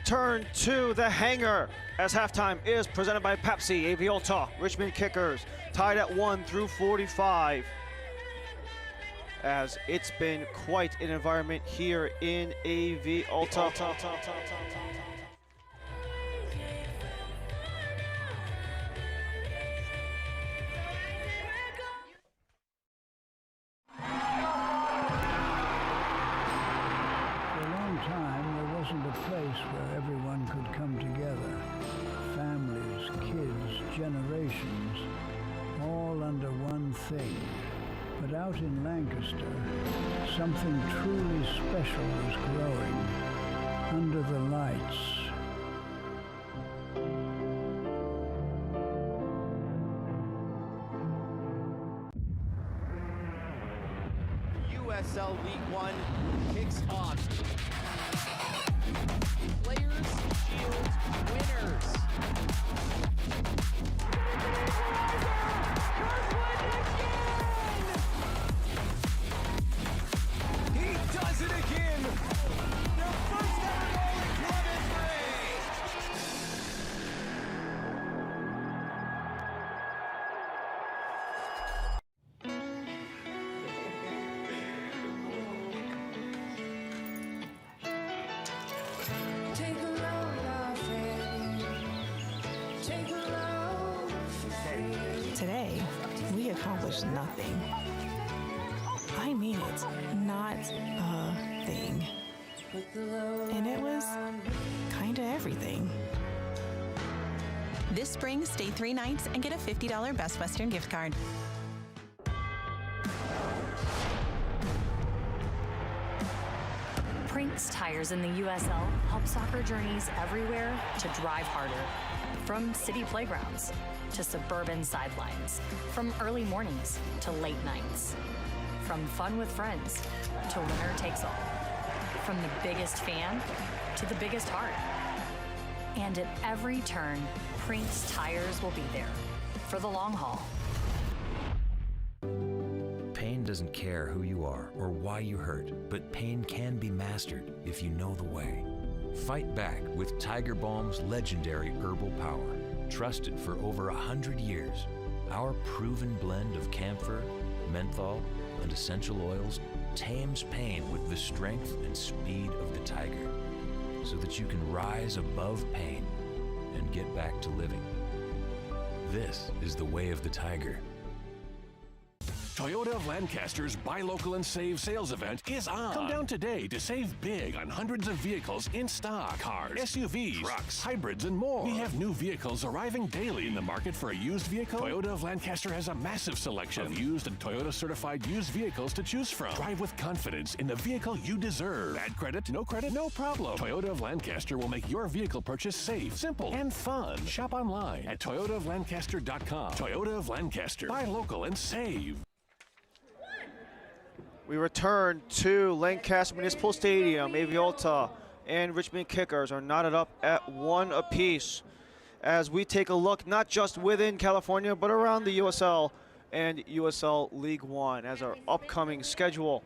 Return to the hangar as halftime is presented by Pepsi. AV Alta, Richmond Kickers tied at 1 through 45. As it's been quite an environment here in AV Alta. wasn't a place where everyone could come together. Families, kids, generations, all under one thing. But out in Lancaster, something truly special was growing under the lights. USL League One kicks off. Players Shield winners. He does it again. Their first ever goal in club history. Today, we accomplished nothing. I mean it, not a thing. And it was kinda everything. This spring, stay 3 nights and get a $50 Best Western gift card. Prinks tires in the USL help soccer journeys everywhere to drive harder. From city playgrounds to suburban sidelines, from early mornings to late nights, from fun with friends to winner takes all, from the biggest fan to the biggest heart. And at every turn, Prinks tires will be there for the long haul. Pain doesn't care who you are or why you hurt, but pain can be mastered if you know the way. Fight back with Tiger Balm's legendary herbal power. Trusted for over 100 years, our proven blend of camphor, menthol, and essential oils tames pain with the strength and speed of the tiger, so that you can rise above pain and get back to living. This is the way of the tiger. Toyota of Lancaster's Buy Local and Save sales event is on. Come down today to save big on hundreds of vehicles in stock. Cars, SUVs, trucks, hybrids, and more. We have new vehicles arriving daily in the market for a used vehicle. Toyota of Lancaster has a massive selection of used and Toyota certified used vehicles to choose from. Drive with confidence in the vehicle you deserve. Bad credit, no problem. Toyota of Lancaster will make your vehicle purchase safe, simple, and fun. Shop online at toyotaoflancaster.com. Toyota of Lancaster. Buy local and save. We return to Lancaster Municipal Stadium. Alta and Richmond Kickers are knotted up at 1 apiece as we take a look not just within California but around the USL and USL League One, as our upcoming schedule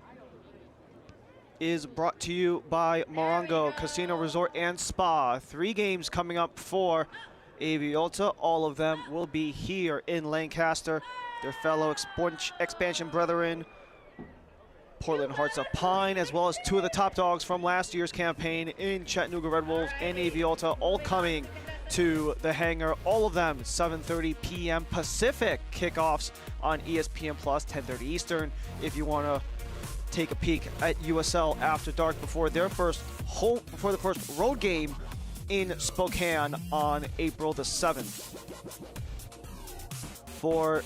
is brought to you by Morongo Casino Resort and Spa. 3 games coming up for Alta. All of them will be here in Lancaster. Their fellow expansion brethren, Portland Hearts of Pine, as well as 2 of the top dogs from last year's campaign in Chattanooga Red Wolves and Alta, all coming to the hangar. All of them 7:30 p.m. Pacific kickoffs on ESPN Plus, 10:30 Eastern. If you want to take a peek at USL After Dark before the first road game in Spokane on April the 7th. For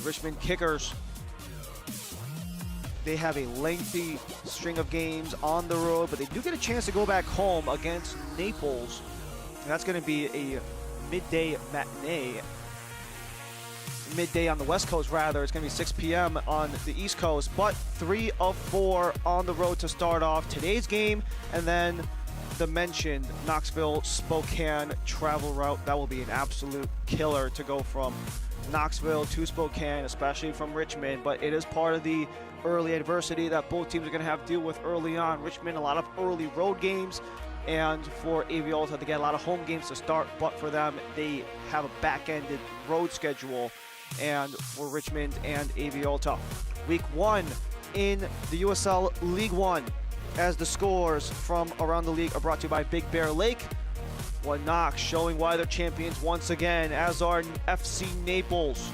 Richmond Kickers, they have a lengthy string of games on the road, but they do get a chance to go back home against Naples. And that's going to be a midday matinee. Midday on the West Coast, rather. It's going to be 6 p.m. on the East Coast, but 3 of 4 on the road to start off today's game, and then the mentioned Knoxville-Spokane travel route. That will be an absolute killer to go from Knoxville to Spokane, especially from Richmond, but it is part of the early adversity that both teams are going to have to deal with early on. Richmond, a lot of early road games, and for Alta, they get a lot of home games to start, but for them, they have a back-ended road schedule. And for Richmond and Alta, week 1 in the USL League One, as the scores from around the league are brought to you by Big Bear Lake. One Knox showing why they're champions once again, as are FC Naples,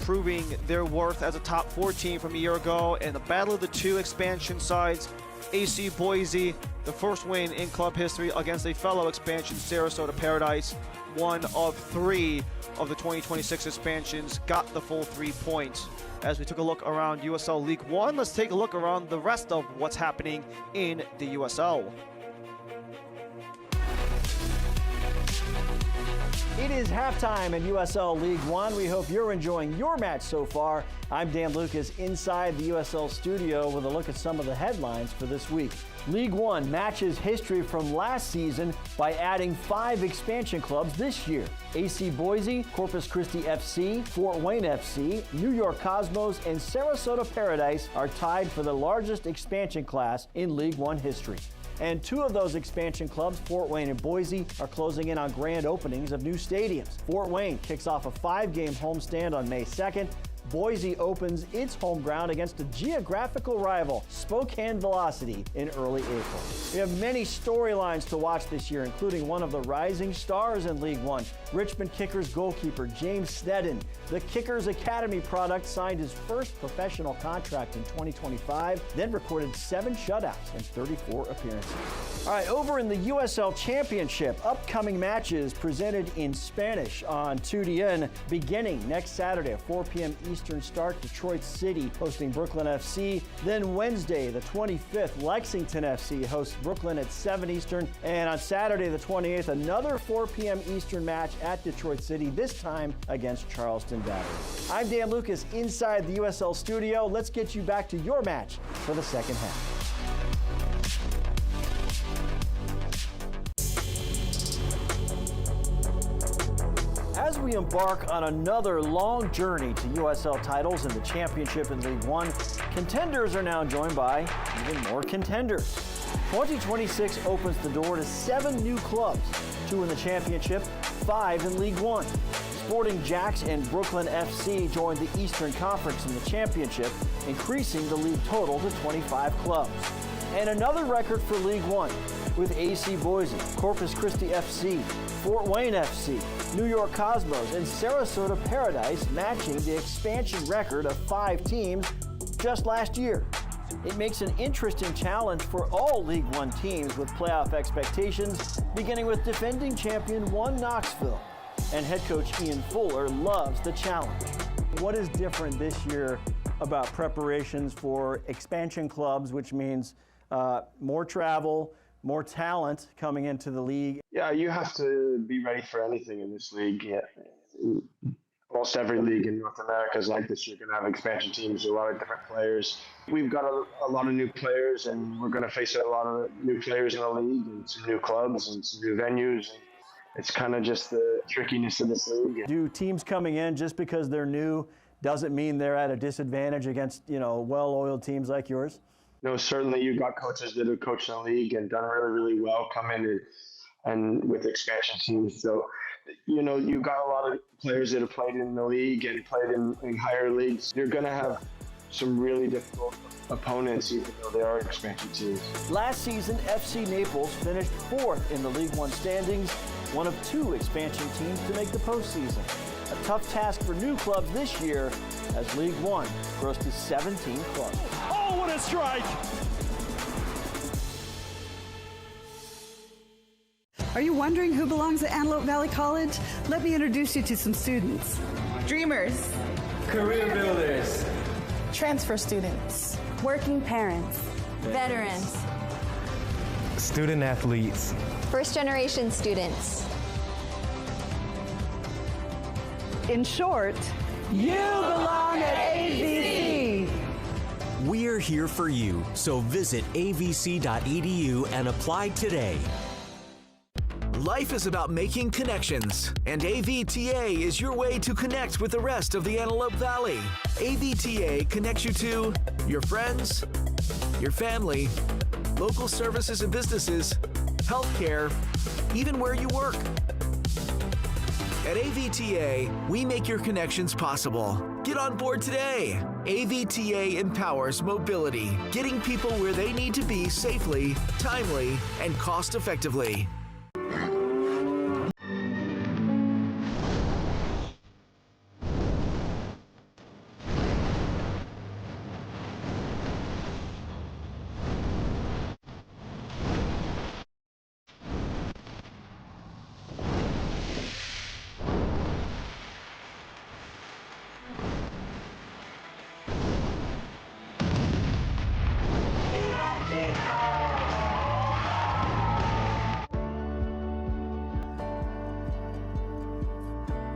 proving their worth as a top 4 team from a year ago. And the battle of the 2 expansion sides AC Boise, the first win in club history against a fellow expansion, Sarasota Paradise. One of 3 of the 2026 expansions got the full 3 points. As we took a look around USL League One, let's take a look around the rest of what's happening in the USL. It is halftime in USL League One. We hope you're enjoying your match so far. I'm Dan Lucas inside the USL studio with a look at some of the headlines for this week. League One matches history from last season by adding 5 expansion clubs this year. AC Boise, Corpus Christi FC, Fort Wayne FC, New York Cosmos, and Sarasota Paradise are tied for the largest expansion class in League One history. And 2 of those expansion clubs, Fort Wayne and Boise, are closing in on grand openings of new stadiums. Fort Wayne kicks off a 5-game homestand on May 2nd. Boise opens its home ground against a geographical rival, Spokane Velocity, in early April. We have many storylines to watch this year, including one of the rising stars in League One, Richmond Kickers goalkeeper James Sneddon. The Kickers Academy product signed his first professional contract in 2025, then recorded 7 shutouts and 34 appearances. All right, over in the USL Championship, upcoming matches presented in Spanish on 2DN beginning next Saturday at 4 p.m. Eastern start. Detroit City hosting Brooklyn FC. Then Wednesday, the 25th, Lexington FC hosts Brooklyn at 7 Eastern. And on Saturday, the 28th, another 4 p.m. Eastern match at Detroit City, this time against Charleston Battery. I'm Dan Lucas inside the USL studio. Let's get you back to your match for the second half. As we embark on another long journey to USL titles in the Championship and League One, contenders are now joined by even more contenders. 2026 opens the door to 7 new clubs, 2 in the Championship, 5 in League One. Sporting Jacks and Brooklyn FC joined the Eastern Conference in the Championship, increasing the league total to 25 clubs. And another record for League One, with AC Boise, Corpus Christi FC, Fort Wayne FC, New York Cosmos, and Sarasota Paradise matching the expansion record of 5 teams just last year. It makes an interesting challenge for all League One teams with playoff expectations, beginning with defending champion Knoxville. And head coach Ian Fuller loves the challenge. What is different this year about preparations for expansion clubs, which means more travel, more talent coming into the league? Yeah, you have to be ready for anything in this league. Yeah. Almost every league in North America is like this. You're going to have expansion teams, a lot of different players. We've got a lot of new players, and we're going to face a lot of new players in the league, and some new clubs and some new venues. It's kind of just the trickiness of this league. Do teams coming in just because they're new doesn't mean they're at a disadvantage against, well-oiled teams like yours? No, certainly you've got coaches that have coached in the league and done really, really well come in and with expansion teams. So, you've got a lot of players that have played in the league and played in higher leagues. You're going to have some really difficult opponents, even though they are expansion teams. Last season, FC Naples finished 4th in the League One standings, one of 2 expansion teams to make the postseason. A tough task for new clubs this year as League One grows to 17 clubs. Oh, what a strike! Are you wondering who belongs at Antelope Valley College? Let me introduce you to some students. Dreamers. Career builders. Transfer students. Working parents. Veterans. Student athletes. First-generation students. In short, you belong at AVC. We're here for you, so visit avc.edu and apply today. Life is about making connections, and AVTA is your way to connect with the rest of the Antelope Valley. AVTA connects you to your friends, your family, local services and businesses, healthcare, even where you work. At AVTA, we make your connections possible. Get on board today. AVTA empowers mobility, getting people where they need to be safely, timely, and cost-effectively.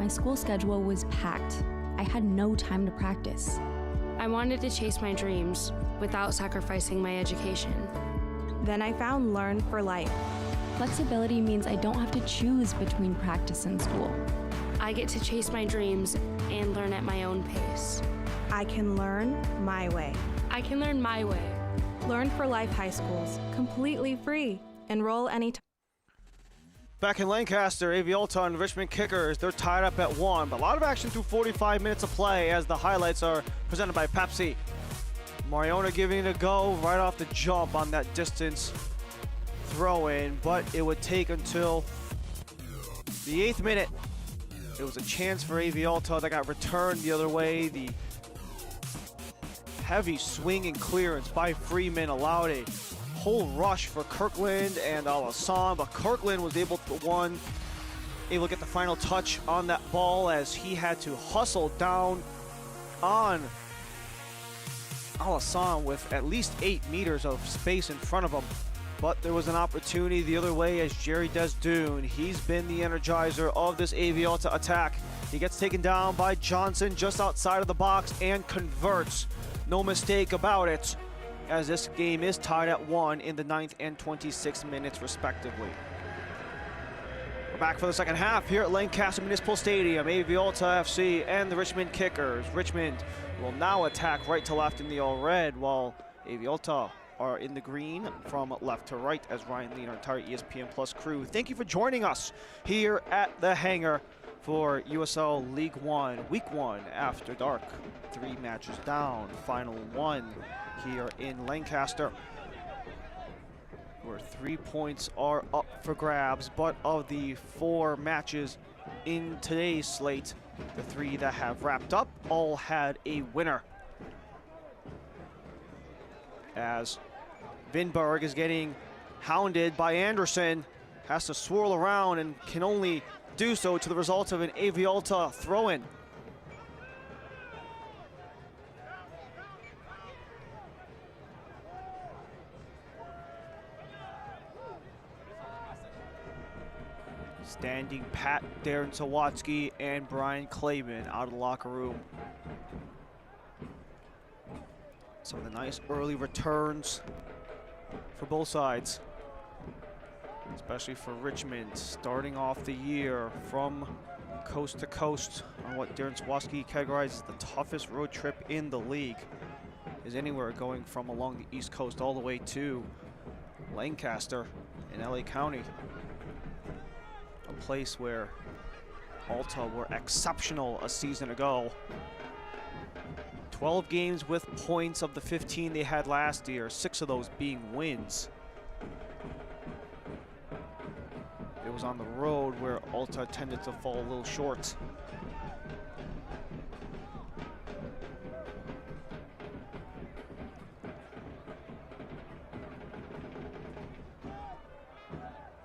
my school schedule was packed. I had no time to practice. I wanted to chase my dreams without sacrificing my education. Then I found Learn for Life. Flexibility means I don't have to choose between practice and school. I get to chase my dreams and learn at my own pace. I can learn my way. I can learn my way. Learn for Life High Schools, completely free. Enroll anytime. Back in Lancaster, AV Alta and Richmond Kickers, they're tied up at 1, but a lot of action through 45 minutes of play as the highlights are presented by Pepsi. Mariona giving it a go right off the jump on that distance throw in, but it would take until the 8th minute. It was a chance for AV Alta that got returned the other way. The heavy swing and clearance by Freeman allowed a whole rush for Kirkland and Alassane, but Kirkland was able to get the final touch on that ball as he had to hustle down on Alassane with at least 8 meters of space in front of him. But there was an opportunity the other way as Jerry Desdune, he's been the energizer of this AV Alta attack. He gets taken down by Johnson just outside of the box and converts. No mistake about it, as this game is tied at 1 in the 9th and 26th minutes respectively. We're back for the second half here at Lancaster Municipal Stadium. AV Alta FC and the Richmond Kickers. Richmond will now attack right to left in the all-red, while AV Alta are in the green from left to right as Ryan Lee and our entire ESPN Plus crew. Thank you for joining us here at the hangar for USL League One, Week 1 after dark. 3 matches down, final 1 here in Lancaster, where 3 points are up for grabs, but of the 4 matches in today's slate, the 3 that have wrapped up all had a winner. As Vinberg is getting hounded by Anderson, has to swirl around and can only do so to the result of an AV Alta throw-in. Standing pat, Darren Sawatsky and Brian Clayman out of the locker room. Some of the nice early returns for both sides, especially for Richmond, starting off the year from coast to coast on what Darren Sawatsky categorizes as the toughest road trip in the league. Is anywhere going from along the East Coast all the way to Lancaster in LA County. A place where Alta were exceptional a season ago. 12 games with points of the 15 they had last year, 6 of those being wins. It was on the road where Alta tended to fall a little short.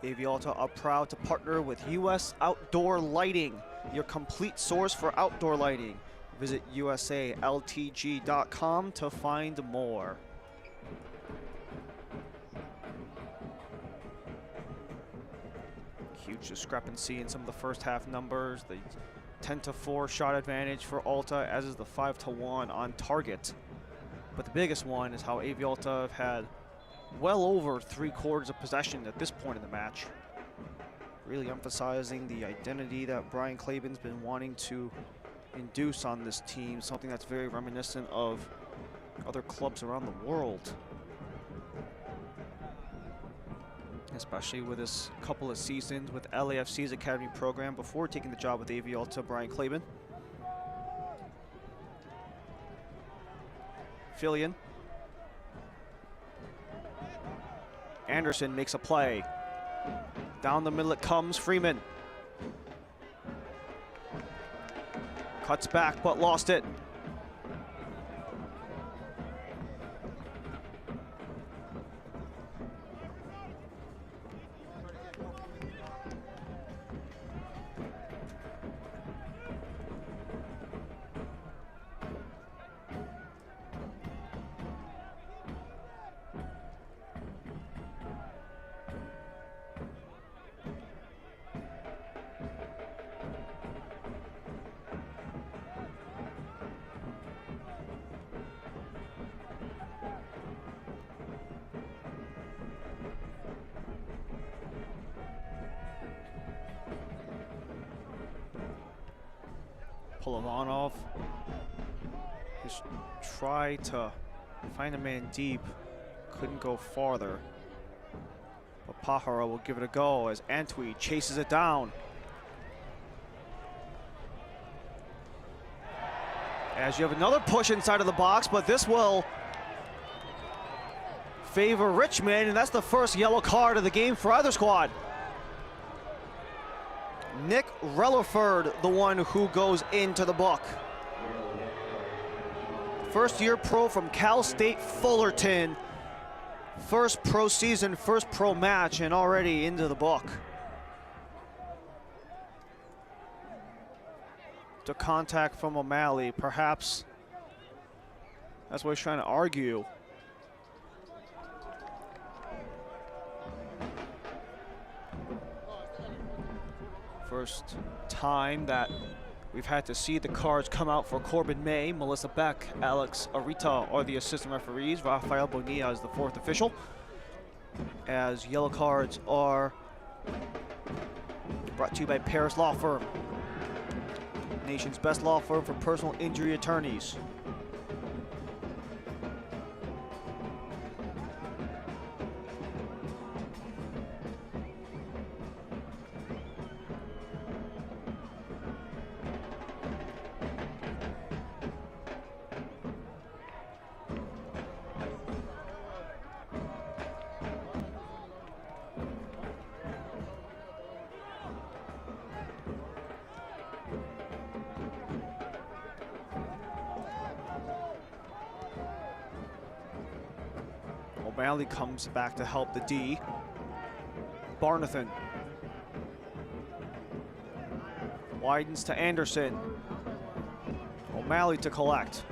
AV Alta are proud to partner with US Outdoor Lighting, your complete source for outdoor lighting. Visit usaltg.com to find more. Huge discrepancy in some of the first half numbers. The 10-4 shot advantage for Alta, as is the 5-1 on target. But the biggest one is how AV Alta have had well over 3/4 of possession at this point in the match. Really emphasizing the identity that Brian Claben's been wanting to induce on this team, something that's very reminiscent of other clubs around the world. Especially with this couple of seasons with LAFC's academy program before taking the job with AV Alta, Brian Claben. Fillion. Anderson makes a play. Down the middle it comes, Freeman. Cuts back, but lost it. Polovanov just tried to find a man deep, couldn't go farther. But Pajaro will give it a go as Antwi chases it down. As you have another push inside of the box, but this will favor Richmond, and that's the first yellow card of the game for either squad. Nick Relaford, the one who goes into the book. First-year pro from Cal State Fullerton. First pro season, first pro match, and already into the book. To contact from O'Malley, perhaps that's what he's trying to argue. First time that we've had to see the cards come out for Corbin May, Melissa Beck, Alex Arita are the assistant referees. Rafael Bonilla is the fourth official. As yellow cards are brought to you by Paris Law Firm, nation's best law firm for personal injury attorneys. O'Malley comes back to help the D. Barnathan widens to Anderson. O'Malley to collect.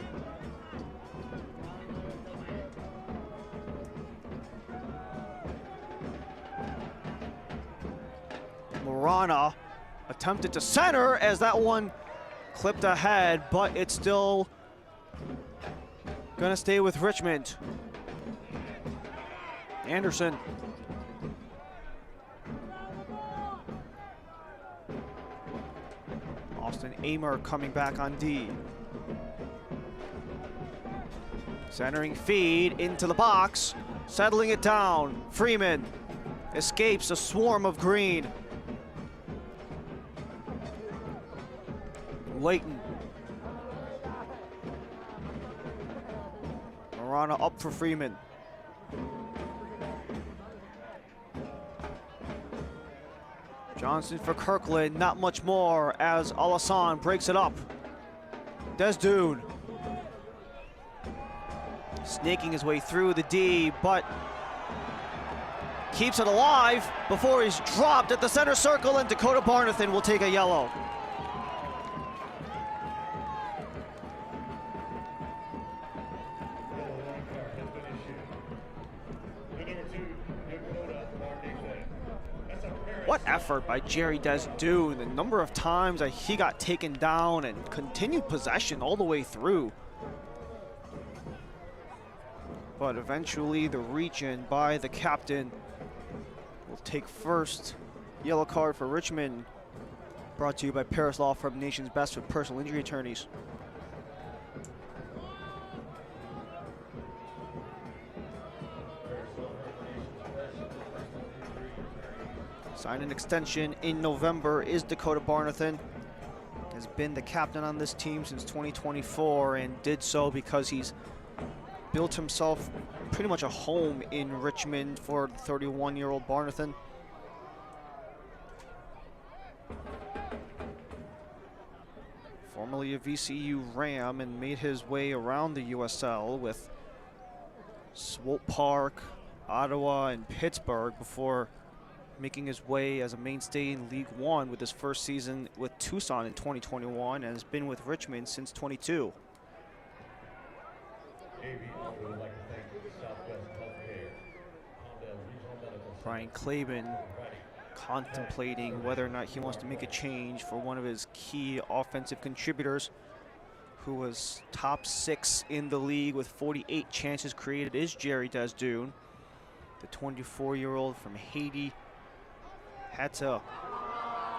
Morana attempted to center as that one clipped ahead, but it's still gonna stay with Richmond. Anderson. Austin Amer coming back on D. Centering feed into the box, settling it down. Freeman escapes a swarm of green. Layton. Marana up for Freeman. Johnson for Kirkland, not much more as Alassane breaks it up. Desdune snaking his way through the D, but keeps it alive before he's dropped at the center circle, and Dakota Barnathan will take a yellow. What effort by Jerry Desdune. The number of times that he got taken down and continued possession all the way through. But eventually the reach in by the captain will take first yellow card for Richmond. Brought to you by Paris Law Firm, nation's best for personal injury attorneys. Signed an extension in November is Dakota Barnathan. Has been the captain on this team since 2024 and did so because he's built himself pretty much a home in Richmond for 31-year-old Barnathan. Formerly a VCU Ram and made his way around the USL with Swope Park, Ottawa, and Pittsburgh before making his way as a mainstay in League One with his first season with Tucson in 2021 and has been with Richmond since 22. Brian Claben contemplating whether or not he wants to make a change for one of his key offensive contributors, who was top 6 in the league with 48 chances created, is Jerry Desdune. The 24-year-old from Haiti had to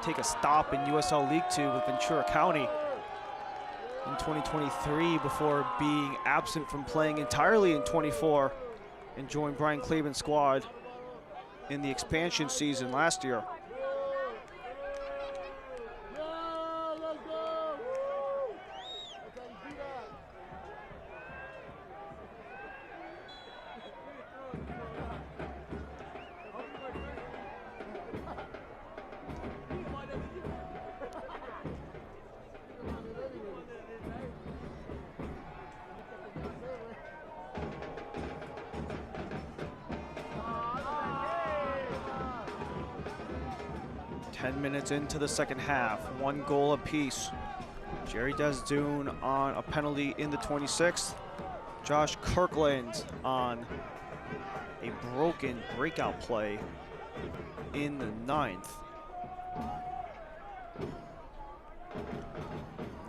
take a stop in USL League Two with Ventura County in 2023 before being absent from playing entirely in 24 and joined Brian Claiborne's squad in the expansion season last year. Minutes into the second half, 1 goal apiece. Jerry Desdoon on a penalty in the 26th. Josh Kirkland on a broken breakout play in the 9th.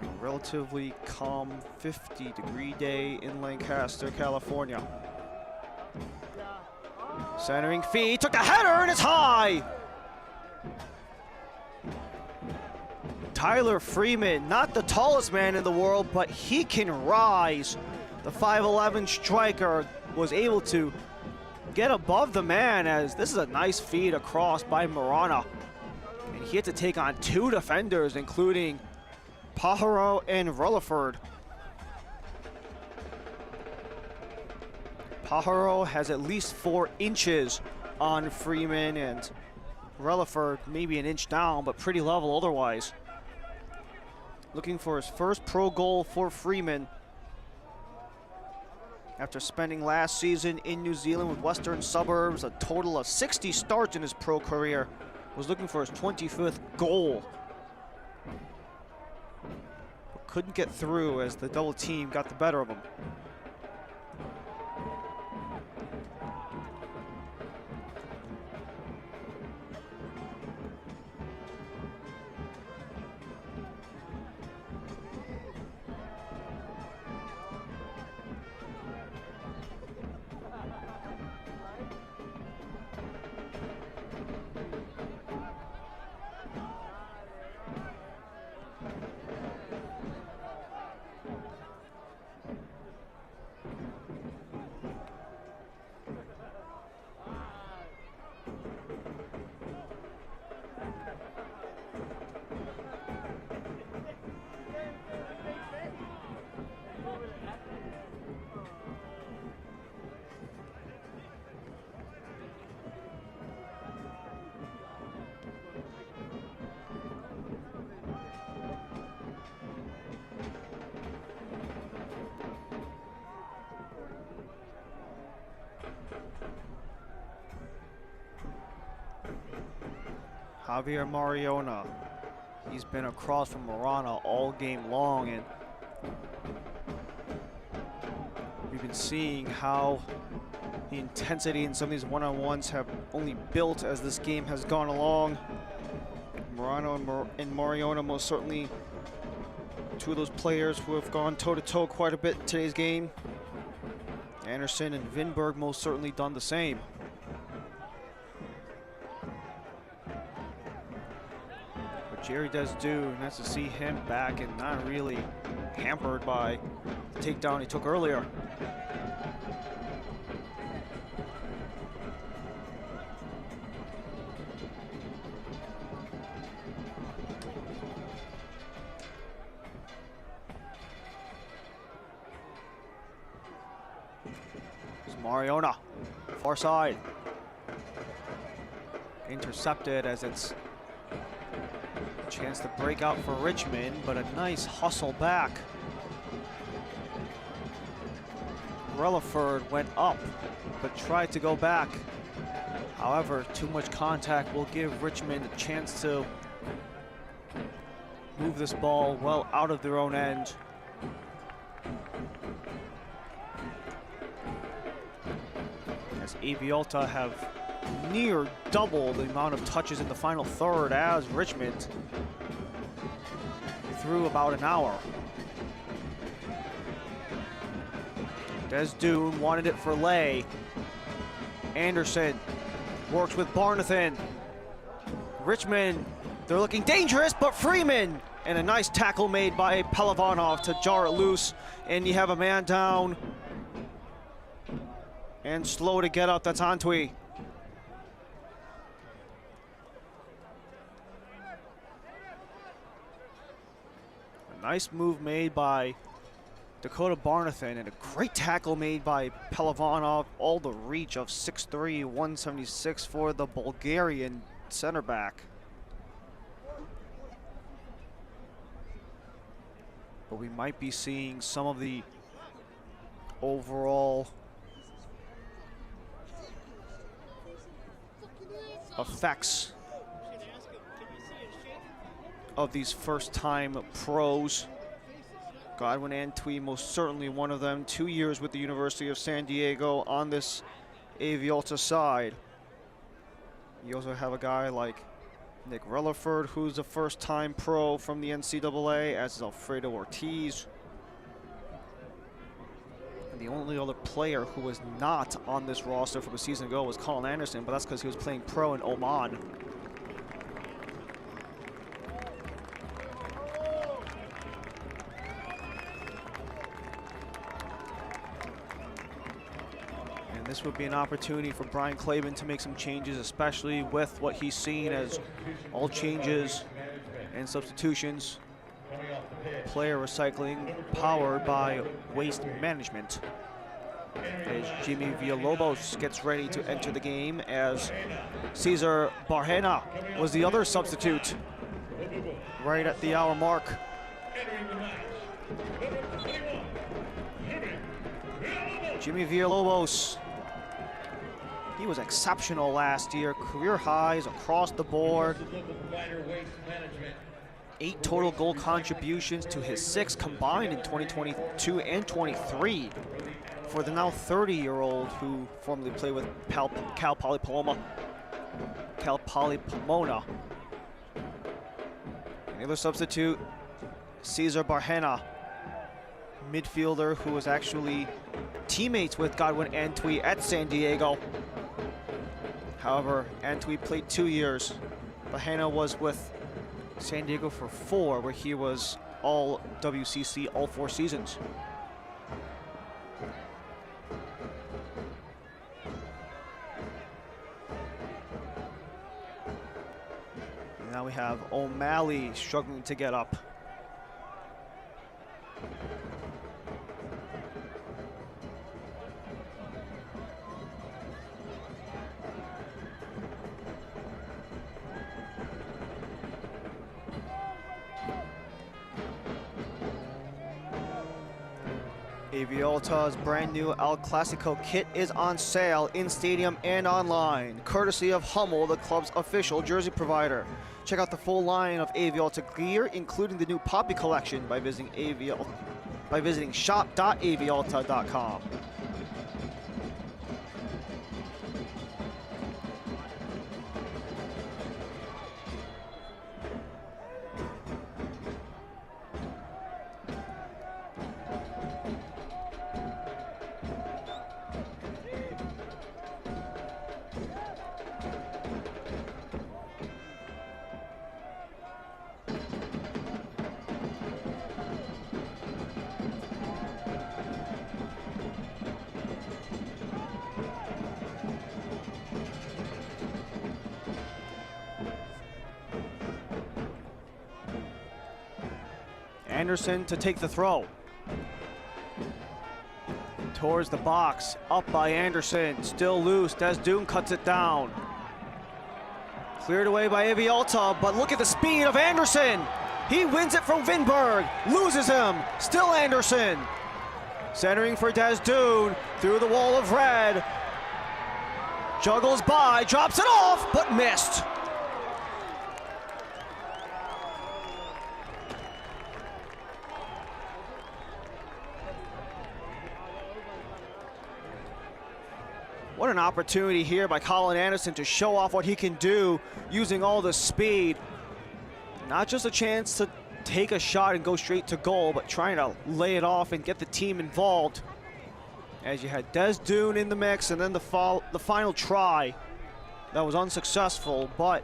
A relatively calm 50-degree day in Lancaster, California. Centering feed, took the header and it's high! Tyler Freeman, not the tallest man in the world, but he can rise. The 5'11" striker was able to get above the man, as this is a nice feed across by Marana. And he had to take on 2 defenders, including Pajaro and Rutherford. Pajaro has at least 4 inches on Freeman, and Rutherford maybe an inch down, but pretty level otherwise. Looking for his first pro goal for Freeman after spending last season in New Zealand with Western Suburbs, a total of 60 starts in his pro career. Was looking for his 25th goal, but couldn't get through as the double team got the better of him. Javier Mariona, he's been across from Marana all game long, and we've been seeing how the intensity in some of these one-on-ones have only built as this game has gone along. Marana and Mariona most certainly 2 of those players who have gone toe-to-toe quite a bit in today's game. Anderson and Vinberg most certainly done the same. Jerry Desdoon, nice to see him back and not really hampered by the takedown he took earlier. There's Mariona, far side. Intercepted as it's chance to break out for Richmond, but a nice hustle back. Rutherford went up, but tried to go back. However, too much contact will give Richmond a chance to move this ball well out of their own end. As Alta have near double the amount of touches in the final third as Richmond through about an hour. Desdoon wanted it for Lay. Anderson works with Barnathan. Richmond, they're looking dangerous, but Freeman And a nice tackle made by Pelavanov to jar it loose. And you have a man down. And slow to get up, that's Antwi. A nice move made by Dakota Barnathan, and a great tackle made by Pelavanov. All the reach of 6'3", 176 for the Bulgarian center back. But we might be seeing some of the overall effects of these first-time pros. Godwin Antwi, most certainly one of them. 2 years with the University of San Diego on this AV Alta side. You also have a guy like Nick Relaford, who's a first-time pro from the NCAA, as is Alfredo Ortiz. And the only other player who was not on this roster from a season ago was Colin Anderson, but that's because he was playing pro in Oman. This would be an opportunity for Brian Claiborne to make some changes, especially with what he's seen as all changes and substitutions. Player recycling powered by waste management. As Jimmy Villalobos gets ready to enter the game, as Cesar Barjena was the other substitute right at the hour mark. Jimmy Villalobos, he was exceptional last year, career highs across the board. 8 total goal contributions to his 6 combined in 2022 and 23 for the now 30-year-old who formerly played with Cal Poly Pomona. The other substitute, Cesar Barjena, midfielder who was actually teammates with Godwin Antwi at San Diego. However, Antwi played 2 years. Barjena was with San Diego for 4, where he was all WCC all 4 seasons. And now we have O'Malley struggling to get up. AV Alta's brand new El Clasico kit is on sale in stadium and online, courtesy of Hummel, the club's official jersey provider. Check out the full line of AV Alta gear, including the new Poppy collection, by visiting shop.avalta.com. Anderson to take the throw. Towards the box, up by Anderson, still loose. Desdoon cuts it down. Cleared away by AV Alta, but look at the speed of Anderson. He wins it from Vinberg, loses him, still Anderson. Centering for Desdoon, through the wall of red. Juggles by, drops it off, but missed. What an opportunity here by Colin Anderson to show off what he can do using all the speed. Not just a chance to take a shot and go straight to goal, but trying to lay it off and get the team involved. As you had Desdoon in the mix, and then the final try that was unsuccessful, but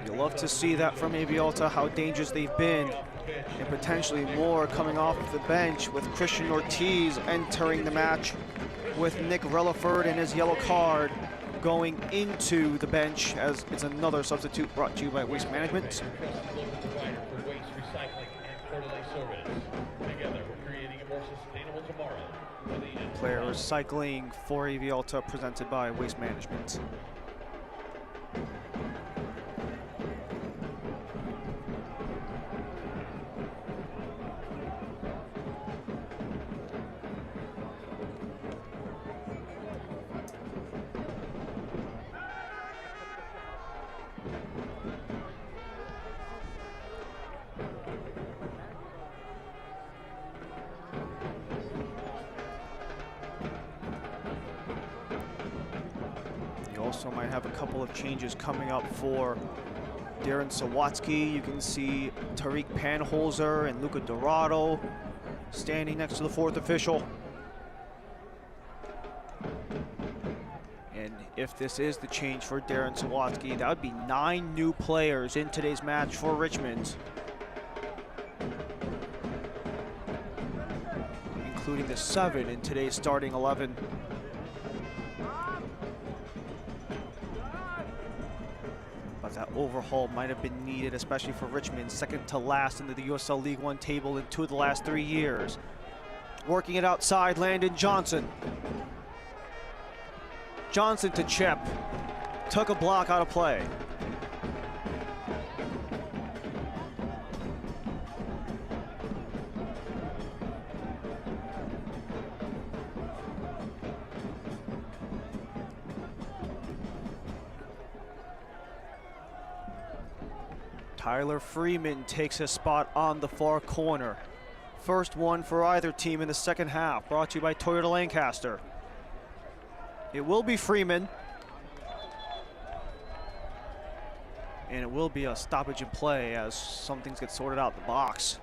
You'll love to see that from AV Alta, how dangerous they've been, and potentially more coming off the bench with Christian Ortiz entering the match with Nick Relaford and his yellow card going into the bench, as it's another substitute brought to you by Waste Management. Player recycling for AV Alta presented by Waste Management. Also might have a couple of changes coming up for Darren Sawatsky. You can see Tariq Panholzer and Luca Dorado standing next to the fourth official. And if this is the change for Darren Sawatsky, that would be 9 new players in today's match for Richmond, including the 7 in today's starting 11. That overhaul might have been needed, especially for Richmond, second to last in the USL League One table in 2 of the last 3 years. Working it outside, Landon Johnson. Johnson to Chip. Took a block out of play. Tyler Freeman takes his spot on the far corner. First one for either team in the second half, brought to you by Toyota Lancaster. It will be Freeman. And it will be a stoppage in play as some things get sorted out in the box.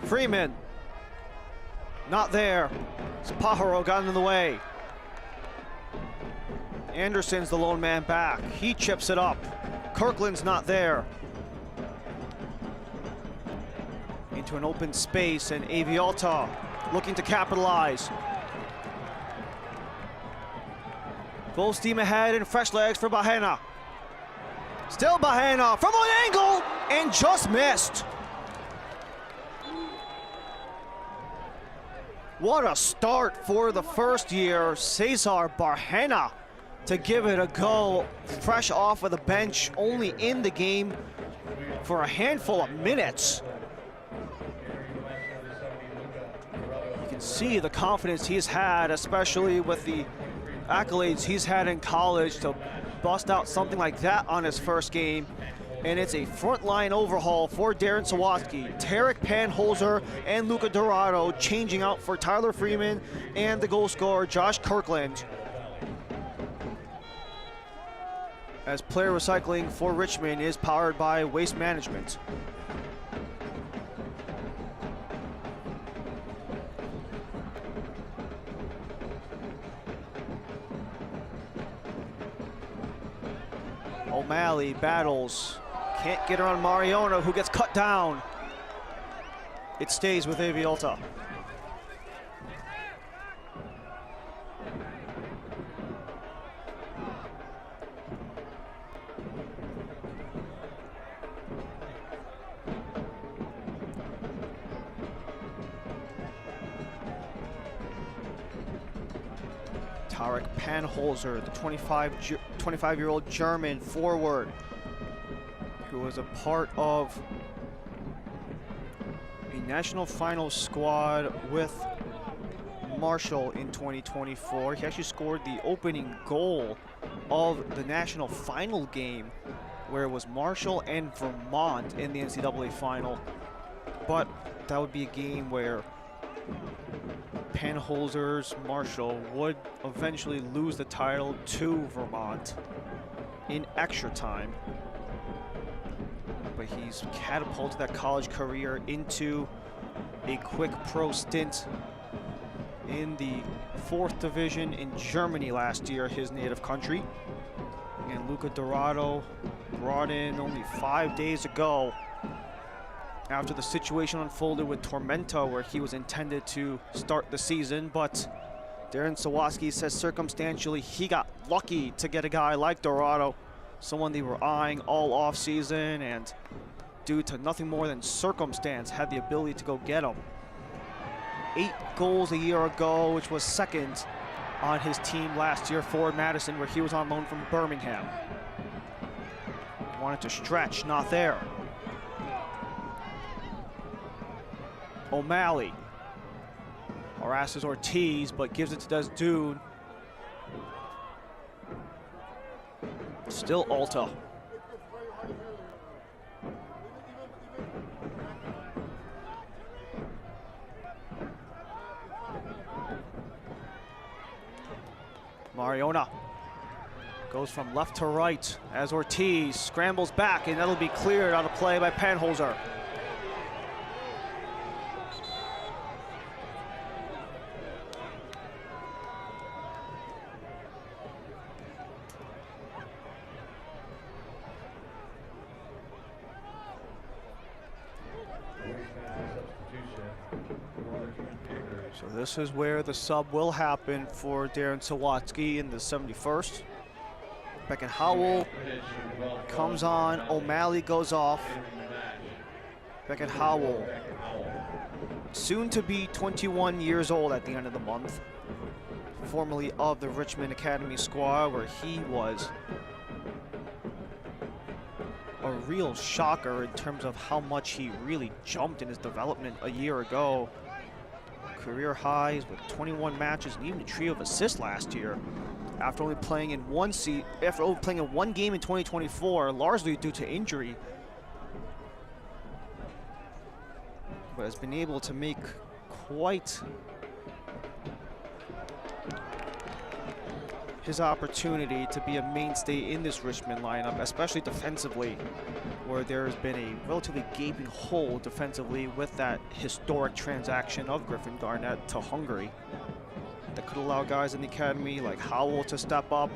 Freeman. Not there. Pajaro got in the way. Anderson's the lone man back. He chips it up. Kirkland's not there. Into an open space, and AV Alta looking to capitalize. Full steam ahead and fresh legs for Bahena. Still Bahena from an angle and just missed. What a start for the first year, Cesar Bahena, to give it a go, fresh off of the bench, only in the game for a handful of minutes. You can see the confidence he's had, especially with the accolades he's had in college, to bust out something like that on his first game. And it's a frontline overhaul for Darren Sawatsky. Tarek Panholzer and Luca Dorado changing out for Tyler Freeman and the goal scorer Josh Kirkland. As player recycling for Richmond is powered by Waste Management. O'Malley battles, can't get around Mariona, who gets cut down. It stays with AV Alta. Tarek Panholzer, the 25-year-old German forward, who was a part of a national final squad with Marshall in 2024. He actually scored the opening goal of the national final game, where it was Marshall and Vermont in the NCAA final. But that would be a game where Panholzer's Marshall would eventually lose the title to Vermont in extra time. But he's catapulted that college career into a quick pro stint in the 4th division in Germany last year, his native country. And Luca Dorado brought in only 5 days ago after the situation unfolded with Tormenta, where he was intended to start the season, but Darren Sawatsky says circumstantially he got lucky to get a guy like Dorado, someone they were eyeing all offseason, and due to nothing more than circumstance had the ability to go get him. 8 goals a year ago, which was second on his team last year, Forward Madison, where he was on loan from Birmingham. Wanted to stretch, not there. O'Malley harasses Ortiz, but gives it to Desdune. Still Alta. Mariona goes from left to right as Ortiz scrambles back, and that'll be cleared on a play by Penholzer. So this is where the sub will happen for Darren Sawatsky in the 71st. Beckett Howell comes on, O'Malley goes off. Beckett Howell, soon to be 21 years old at the end of the month, formerly of the Richmond Academy squad, where he was a real shocker in terms of how much he really jumped in his development a year ago. Career highs with 21 matches and even a trio of assists last year, after only playing in one game in 2024, largely due to injury, but has been able to make quite his opportunity to be a mainstay in this Richmond lineup, especially defensively, where there's been a relatively gaping hole defensively with that historic transaction of Griffin Garnett to Hungary that could allow guys in the academy like Howell to step up.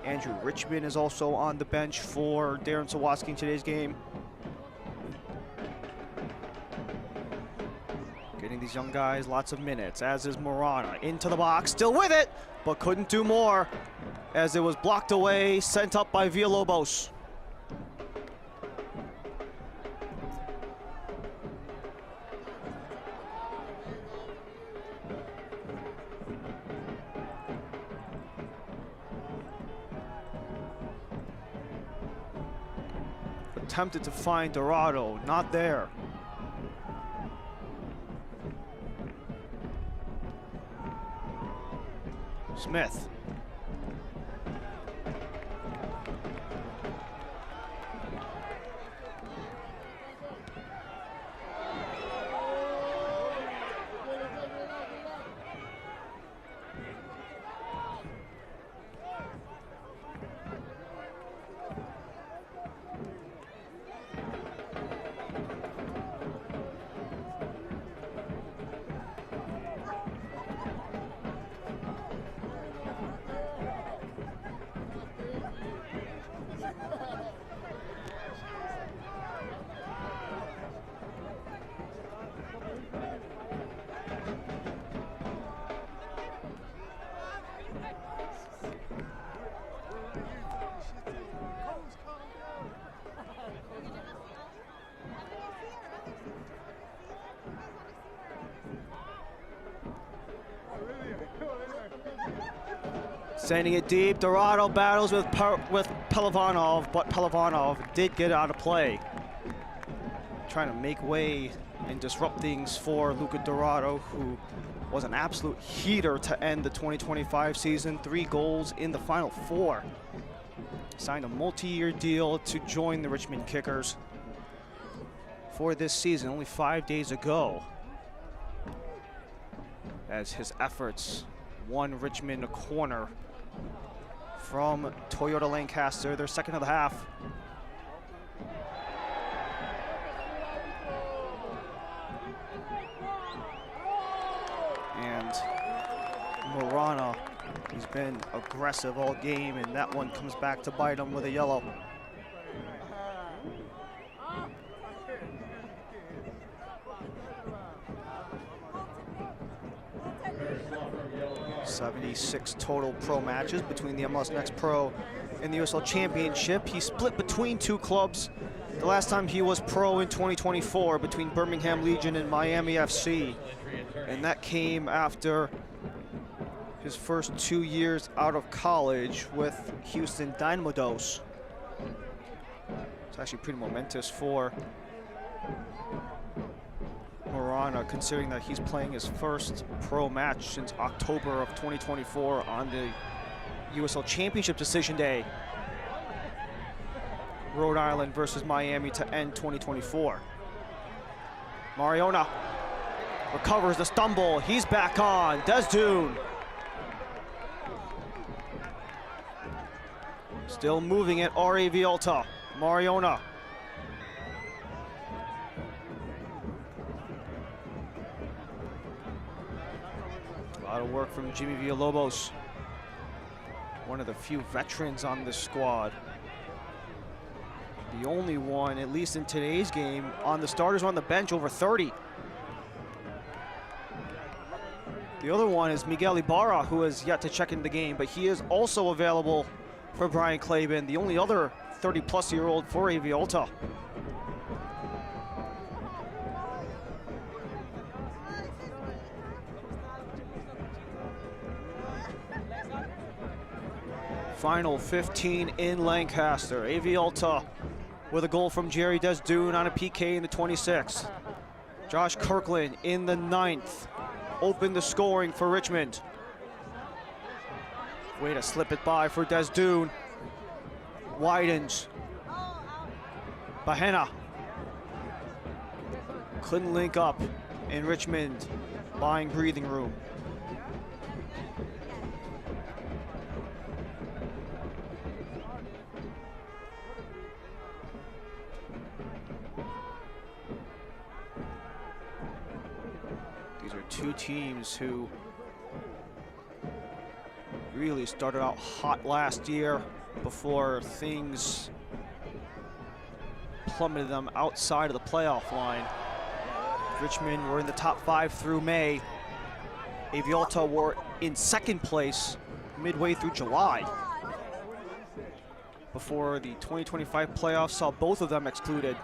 Andrew Richmond is also on the bench for Darren Sawatsky in today's game. Getting these young guys lots of minutes, as is Morana. Into the box, still with it, but couldn't do more as it was blocked away, sent up by Villalobos. Attempted to find Dorado, not there. Smith. Sending it deep, Dorado battles with Pelivanov, but Pelivanov did get out of play. Trying to make way and disrupt things for Luca Dorado, who was an absolute heater to end the 2025 season. 3 goals in the final 4. Signed a multi-year deal to join the Richmond Kickers for this season only 5 days ago, as his efforts won Richmond a corner from Toyota Lancaster, their second of the half. And Morana, he's been aggressive all game, and that one comes back to bite him with a yellow. '76 total pro matches between the MLS Next Pro and the USL Championship. He split between two clubs. The last time he was pro in 2024 between Birmingham Legion and Miami FC. And that came after his first 2 years out of college with Houston Dynamo Dos. It's actually pretty momentous for Morana, considering that he's playing his first pro match since October of 2024 on the USL Championship decision day. Rhode Island versus Miami to end 2024. Mariona recovers the stumble. He's back on. Desdoon. Still moving it, RAV Alta. Mariona. A lot of work from Jimmy Villalobos. One of the few veterans on this squad. The only one, at least in today's game, on the starters or on the bench over 30. The other one is Miguel Ibarra, who has yet to check into the game, but he is also available for Brian Claben, the only other 30-plus-year-old for AV Alta. Final 15 in Lancaster. AV Alta with a goal from Jerry Desdoon on a PK in the 26th. Josh Kirkland in the 9th opened the scoring for Richmond. Way to slip it by for Desdoon. Widens. Bahena. Couldn't link up, and Richmond buying breathing room. These are two teams who really started out hot last year before things plummeted them outside of the playoff line. Richmond were in the top 5 through May. AV Alta were in 2nd place midway through July, before the 2025 playoffs saw both of them excluded.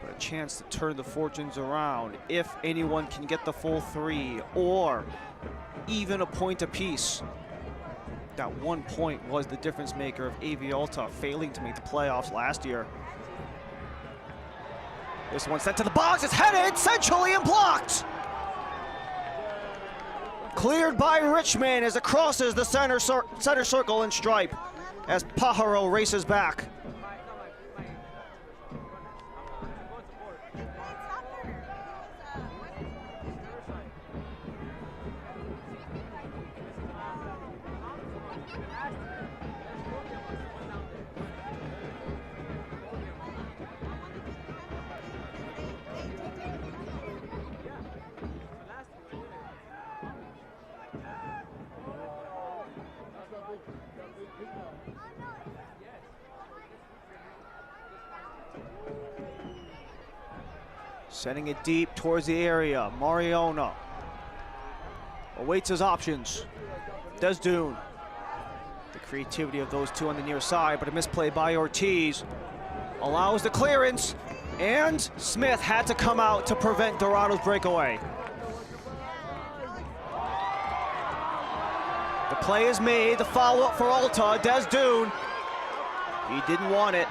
But a chance to turn the fortunes around if anyone can get the full 3 or even a point apiece. That 1 point was the difference maker of AV Alta failing to make the playoffs last year. This one sent to the box, it's headed centrally and blocked. Cleared by Richmond as it crosses the center circle and stripe as Pajaro races back. Sending it deep towards the area. Mariona awaits his options. Desdoon. The creativity of those two on the near side, but a misplay by Ortiz allows the clearance, and Smith had to come out to prevent Dorado's breakaway. The play is made, the follow-up for Alta. Desdoon, he didn't want it.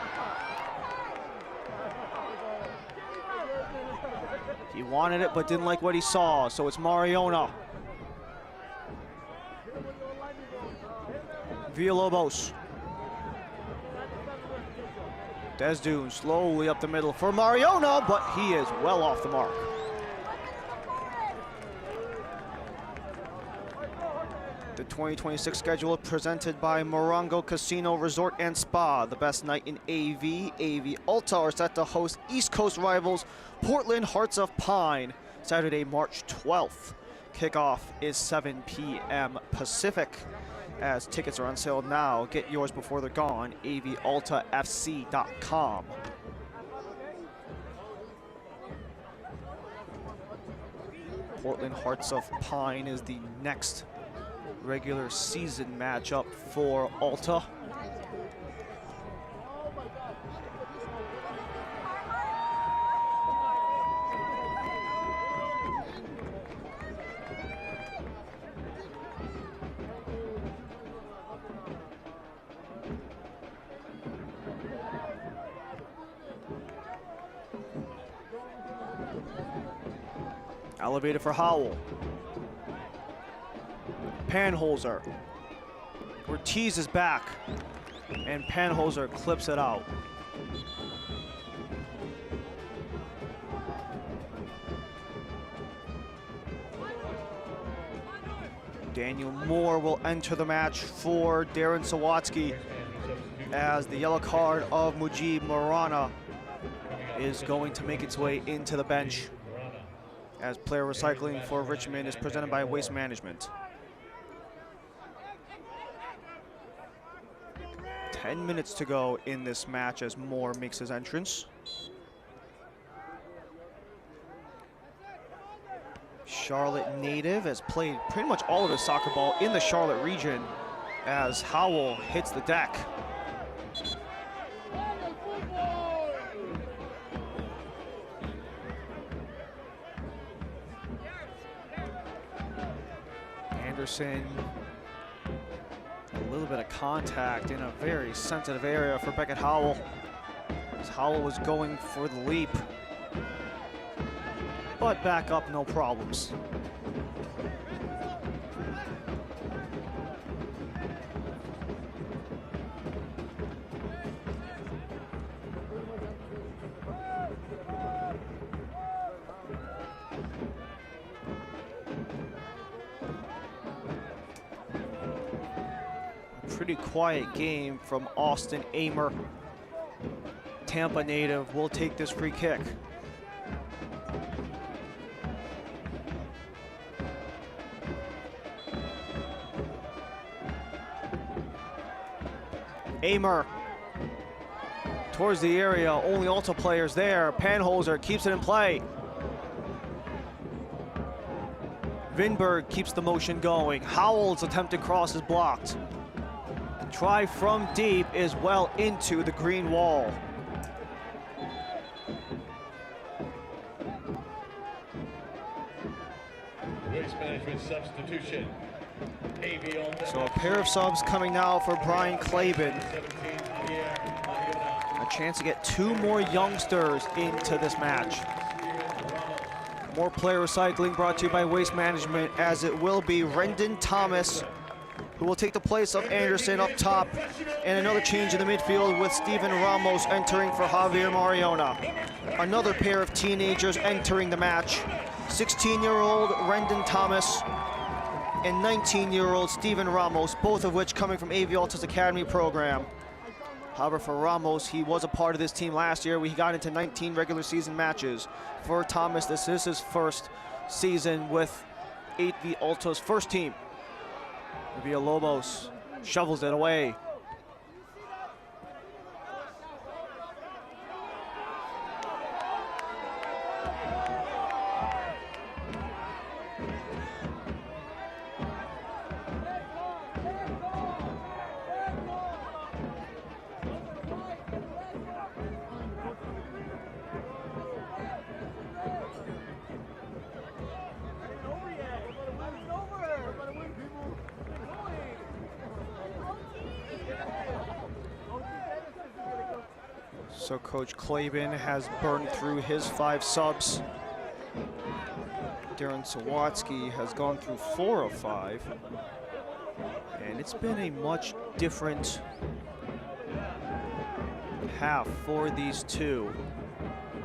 He wanted it, but didn't like what he saw, so it's Mariona. Villalobos. Desdoon slowly up the middle for Mariona, but he is well off the mark. The 2026 schedule presented by Morongo Casino Resort and Spa. The best night in AV. AV Alta are set to host East Coast rivals Portland Hearts of Pine. Saturday, March 12th. Kickoff is 7 p.m. Pacific. As tickets are on sale now, get yours before they're gone. avaltafc.com. Portland Hearts of Pine is the next regular season matchup for Alta. Elevated for Howell. Panholzer. Ortiz is back, and Panholzer clips it out. Daniel Moore will enter the match for Darren Sawatsky as the yellow card of Mujib Marana is going to make its way into the bench, as player recycling for Richmond is presented by Waste Management. 10 minutes to go in this match as Moore makes his entrance. Charlotte native has played pretty much all of his soccer ball in the Charlotte region as Howell hits the deck. Anderson, a little bit of contact in a very sensitive area for Beckett Howell, as Howell was going for the leap, but back up, no problems. Pretty quiet game from Austin Amer. Tampa native will take this free kick. Amer towards the area, only Alta players there. Panholzer keeps it in play. Vinberg keeps the motion going. Howell's attempted cross is blocked. Try from deep is well into the green wall. Waste Management substitution. So a pair of subs coming now for Brian Claben. A chance to get two more youngsters into this match. More player recycling brought to you by Waste Management, as it will be Rendon Thomas who will take the place of Anderson up top, and another change in the midfield with Steven Ramos entering for Javier Mariona. Another pair of teenagers entering the match. 16-year-old Rendon Thomas and 19-year-old Steven Ramos, both of which coming from AV Alta's Academy program. However, for Ramos, he was a part of this team last year. We got into 19 regular season matches. For Thomas, this is his first season with AV Alta's first team. Villalobos shovels it away. So Coach Claben has burned through his 5 subs. Darren Sawatsky has gone through 4 of 5. And it's been a much different half for these two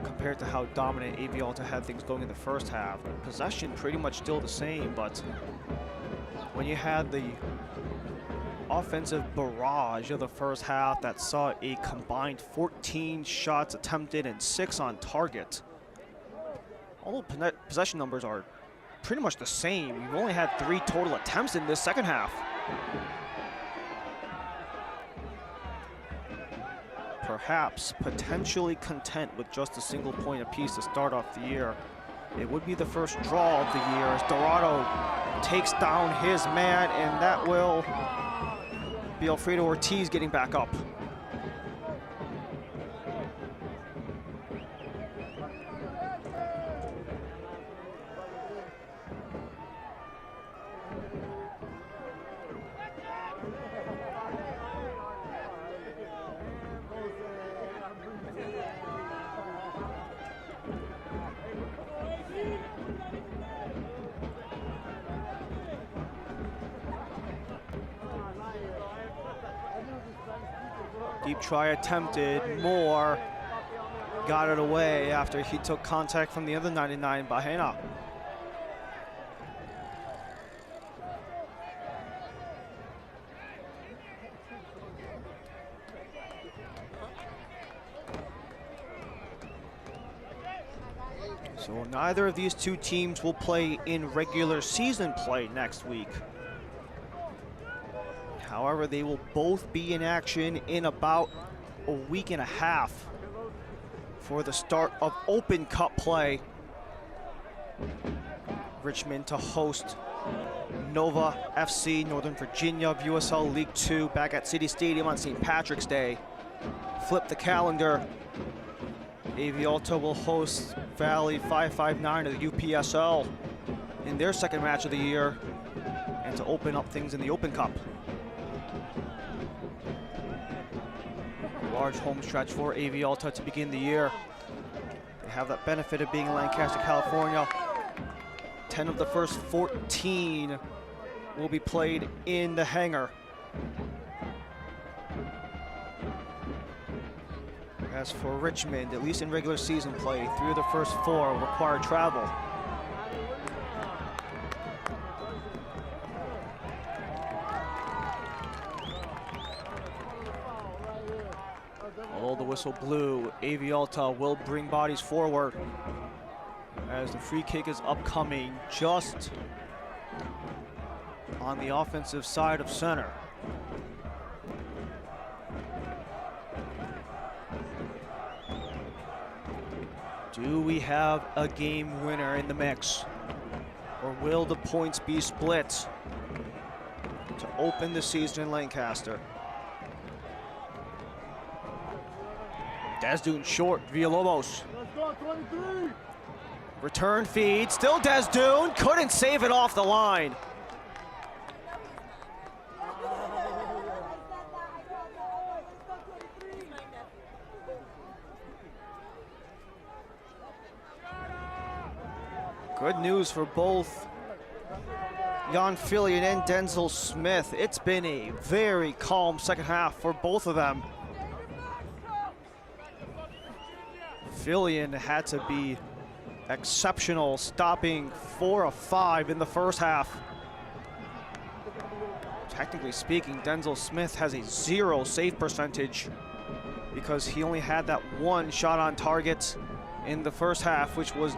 compared to how dominant AV Alta had things going in the first half. Possession pretty much still the same, but when you had the offensive barrage of the first half that saw a combined 14 shots attempted and 6 on target, all possession numbers are pretty much the same. We've only had 3 total attempts in this second half. Perhaps potentially content with just a single point apiece to start off the year. It would be the first draw of the year as Dorado takes down his man, and that will be Alfredo Ortiz getting back up. Deep try attempted, Moore got it away after he took contact from the other 99, Bahena. So neither of these two teams will play in regular season play next week. However, they will both be in action in about a week and a half for the start of Open Cup play. Richmond to host Nova FC, Northern Virginia of USL League Two, back at City Stadium on St. Patrick's Day. Flip the calendar. AV Alta will host Valley 559 of the UPSL in their second match of the year, and to open up things in the Open Cup. Large home stretch for AV Alta to begin the year. They have that benefit of being in Lancaster, California. 10 of the first 14 will be played in the hangar. As for Richmond, at least in regular season play, 3 of the first 4 require travel. The whistle blew. AV Alta will bring bodies forward as the free kick is upcoming just on the offensive side of center. Do we have a game winner in the mix, or will the points be split to open the season in Lancaster? Desdoon short, Villalobos. Return feed, still Desdoon, couldn't save it off the line. Good news for both Jan Fillion and Denzel Smith. It's been a very calm second half for both of them. Fillion had to be exceptional, stopping 4 of 5 in the first half. Technically speaking, Denzel Smith has a 0 save percentage because he only had that 1 shot on target in the first half, which was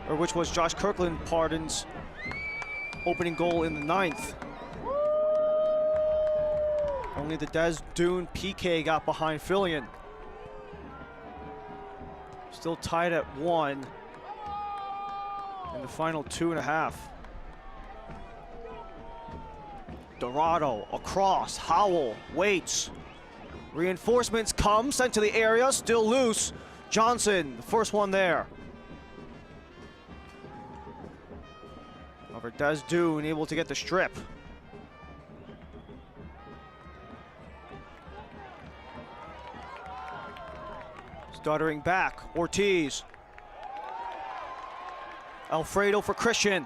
which was Josh Kirkland, pardon's opening goal in the 9th. Only the Desdoon PK got behind Fillion. Still tied at 1 in the final 2.5. Dorado across, Howell waits. Reinforcements come, sent to the area, still loose. Johnson, the first one there. However, Desdoon able to get the strip. Stuttering back, Ortiz. Alfredo for Christian.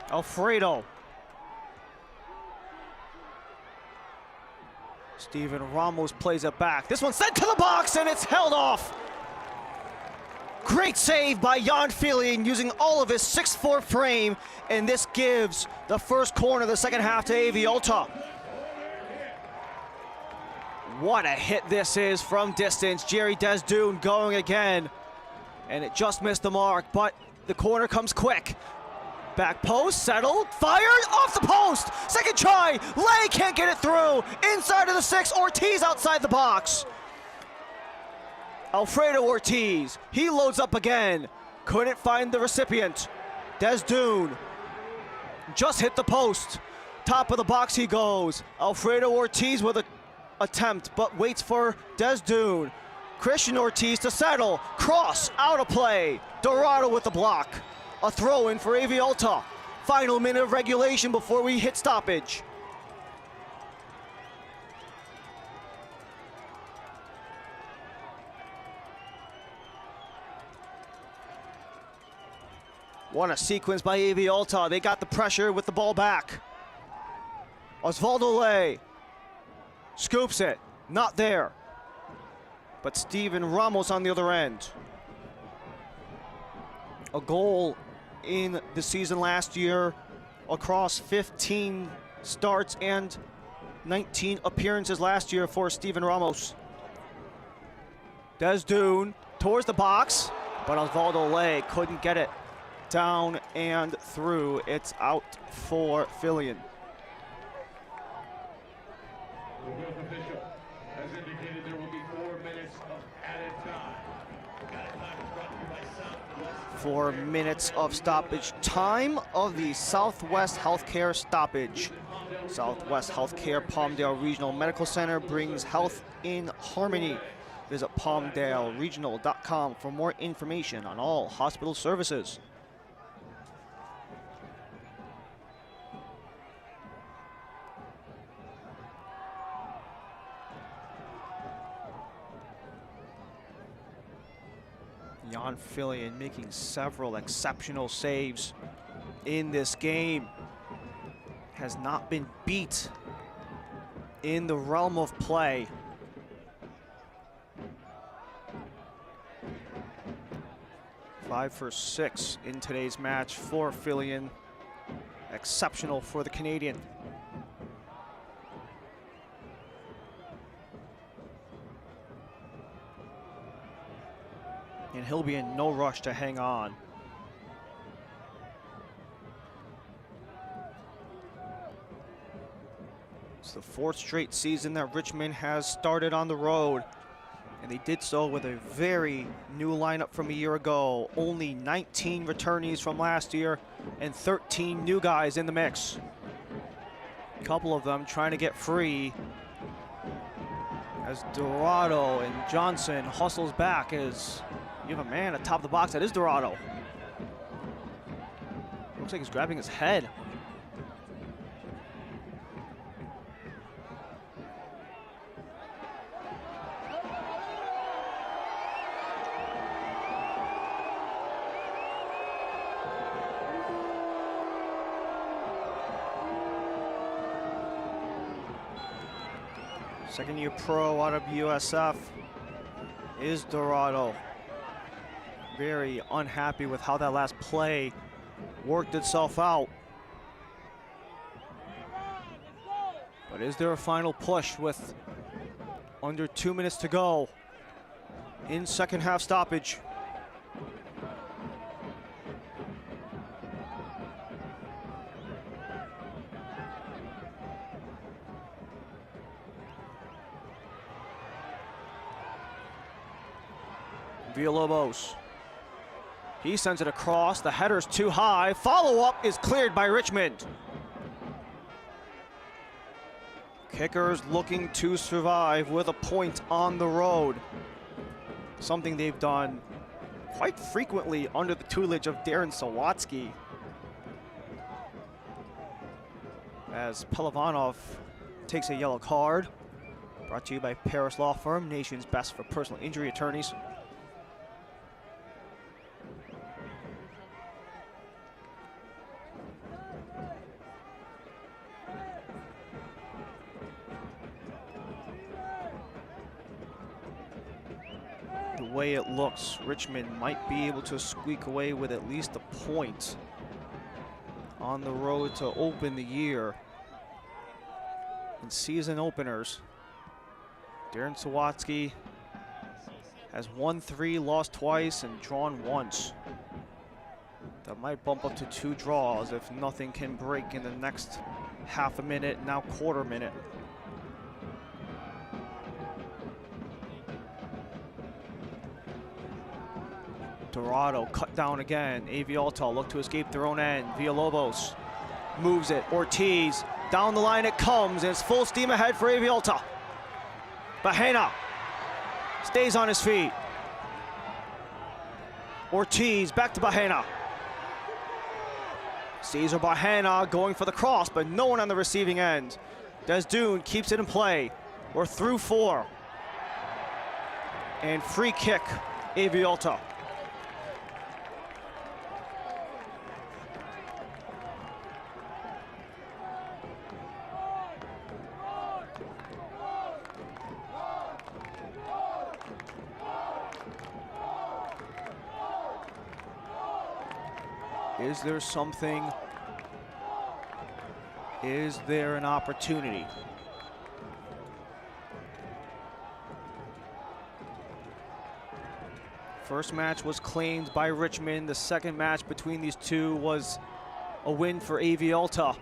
Alfredo. Steven Ramos plays it back. This one's sent to the box and it's held off. Great save by Jan Fillion using all of his 6'4" frame, and this gives the first corner of the second half to AV Alta. What a hit this is from distance. Jerry Desdoon going again. And it just missed the mark, but the corner comes quick. Back post, settled, fired, off the post. Second try, Lay can't get it through. Inside of the 6, Ortiz outside the box. Alfredo Ortiz, he loads up again. Couldn't find the recipient. Desdune just hit the post. Top of the box he goes. Alfredo Ortiz with an attempt, but waits for Desdune. Christian Ortiz to settle. Cross, out of play. Dorado with the block. A throw in for AV Alta. Final minute of regulation before we hit stoppage. What a sequence by AV Alta. They got the pressure with the ball back. Osvaldo Lay scoops it. Not there. But Steven Ramos on the other end. A goal in the season last year across 15 starts and 19 appearances last year for Steven Ramos. Desdune towards the box, but Osvaldo Lay couldn't get it down and through. It's out for Fillion. The fourth official has indicated there will be 4 minutes of added time. Added time is brought to you by Southwest. 4 minutes of stoppage time of the Southwest Healthcare stoppage. Southwest Healthcare Palmdale Regional Medical Center brings health in harmony. Visit palmdaleregional.com for more information on all hospital services. Jan Fillion making several exceptional saves in this game. Has not been beat in the realm of play. Five for 6 in today's match for Fillion. Exceptional for the Canadian. And he'll be in no rush to hang on. It's the 4th straight season that Richmond has started on the road, and they did so with a very new lineup from a year ago. Only 19 returnees from last year and 13 new guys in the mix. A couple of them trying to get free as Dorado and Johnson hustles back as you have a man atop the box. That is Dorado. Looks like he's grabbing his head. Second-year pro out of USF is Dorado. Very unhappy with how that last play worked itself out. But is there a final push with under 2 minutes to go in second half stoppage? Villalobos. He sends it across. The header's too high. Follow-up is cleared by Richmond. Kickers looking to survive with a point on the road. Something they've done quite frequently under the tutelage of Darren Sawatsky. As Pelivanov takes a yellow card. Brought to you by Paris Law Firm, nation's best for personal injury attorneys. The way it looks, Richmond might be able to squeak away with at least a point on the road to open the year. In season openers, Darren Sawatsky has won 3, lost twice, and drawn once. That might bump up to 2 draws if nothing can break in the next half a minute, now quarter minute. Dorado cut down again. AV Alta look to escape their own end. Villalobos moves it. Ortiz down the line it comes, and it's full steam ahead for AV Alta. Bahena stays on his feet. Ortiz back to Bahena. Cesar Bahena going for the cross, but no one on the receiving end. Desdune keeps it in play. We're through 4. And free kick, AV Alta. Is there something? Is there an opportunity? First match was claimed by Richmond. The second match between these two was a win for AV Alta.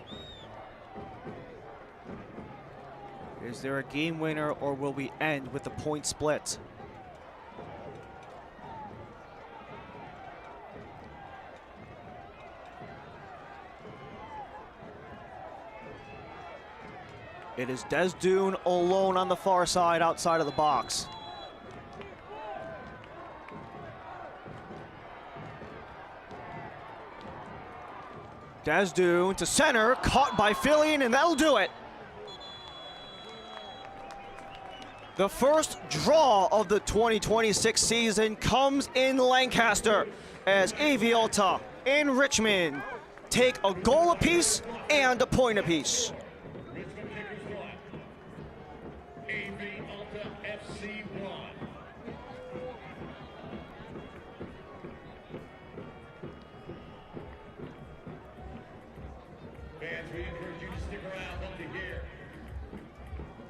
Is there a game winner, or will we end with the point split? It is Desdune alone on the far side, outside of the box. Desdune to center, caught by Fillion, and that'll do it. The first draw of the 2026 season comes in Lancaster as AV Alta and Richmond take a goal apiece and a point apiece.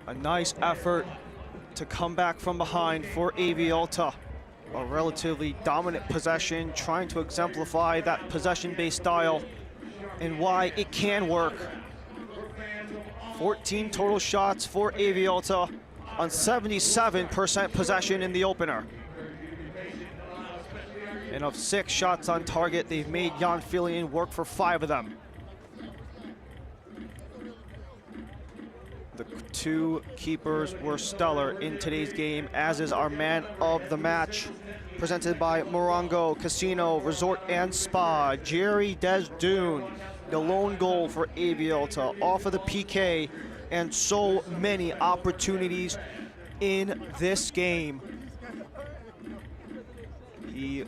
A nice effort to come back from behind for AV Alta. A relatively dominant possession, trying to exemplify that possession-based style and why it can work. 14 total shots for AV Alta on 77% possession in the opener. And of 6 shots on target, they've made Jan Fillion work for 5 of them. The 2 keepers were stellar in today's game, as is our man of the match, presented by Morongo Casino Resort and Spa. Jerry Desdune, the lone goal for AV Alta, off of the PK, and so many opportunities in this game. He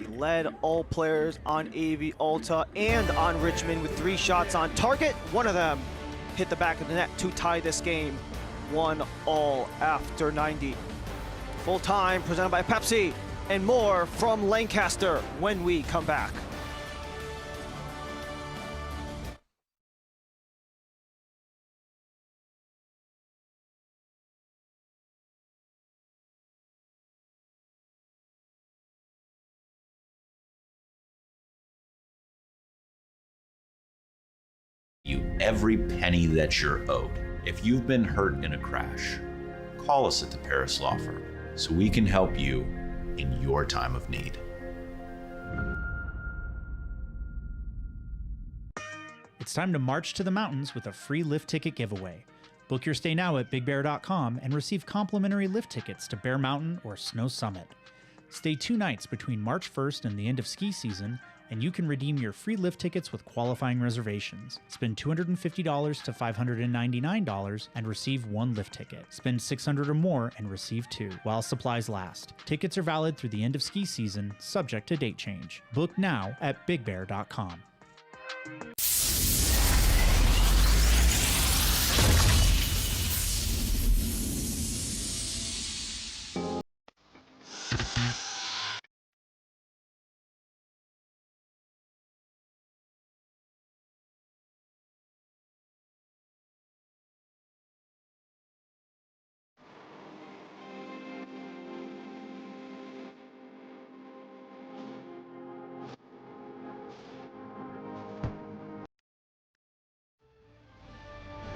led all players on AV Alta and on Richmond with 3 shots on target. One of them hit the back of the net to tie this game 1-1 after 90. Full time presented by Pepsi, and more from Lancaster when we come back. You every penny that you're owed. If you've been hurt in a crash, call us at the Paris Law Firm so we can help you in your time of need. It's time to march to the mountains with a free lift ticket giveaway. Book your stay now at BigBear.com and receive complimentary lift tickets to Bear Mountain or Snow Summit. Stay 2 nights between March 1st and the end of ski season, and you can redeem your free lift tickets with qualifying reservations. Spend $250 to $599 and receive 1 lift ticket. Spend $600 or more and receive 2, while supplies last. Tickets are valid through the end of ski season, subject to date change. Book now at BigBear.com.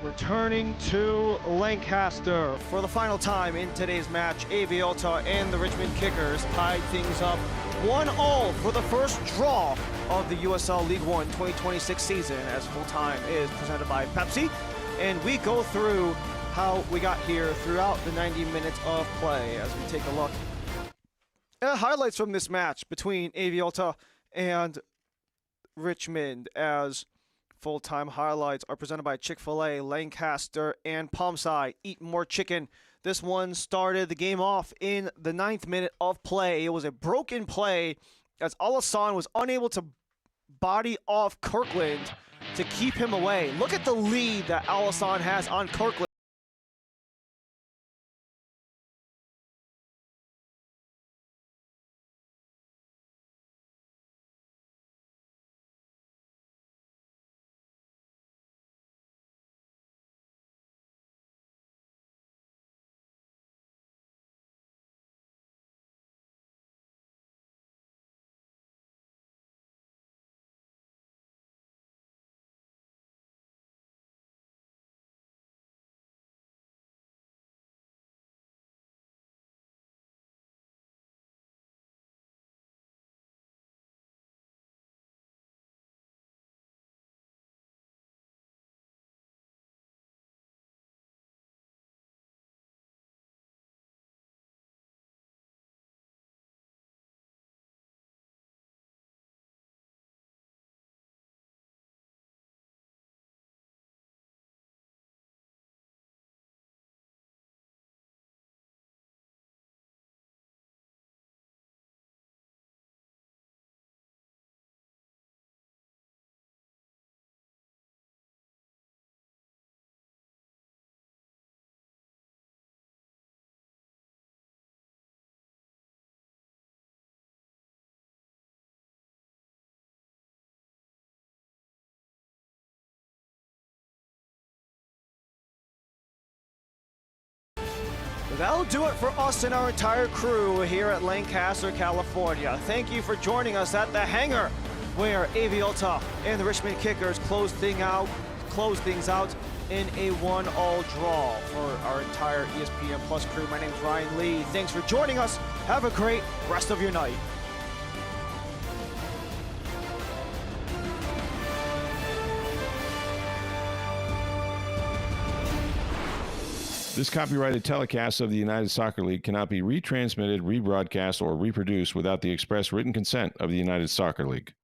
Returning to Lancaster for the final time in today's match, AV Alta and the Richmond Kickers tied things up 1-1 for the first draw of the USL League One 2026 season, as Full Time is presented by Pepsi. And we go through how we got here throughout the 90 minutes of play as we take a look at highlights from this match between AV Alta and Richmond, as full-time highlights are presented by Chick-fil-A, Lancaster, and Palmside. Eat more chicken. This one started the game off in the 9th minute of play. It was a broken play as Alassane was unable to body off Kirkland to keep him away. Look at the lead that Alassane has on Kirkland. That'll do it for us and our entire crew here at Lancaster, California. Thank you for joining us at the hangar, where AV Alta and the Richmond Kickers close things out in a 1-1 draw for our entire ESPN Plus crew. My name is Ryan Lee. Thanks for joining us. Have a great rest of your night. This copyrighted telecast of the United Soccer League cannot be retransmitted, rebroadcast, or reproduced without the express written consent of the United Soccer League.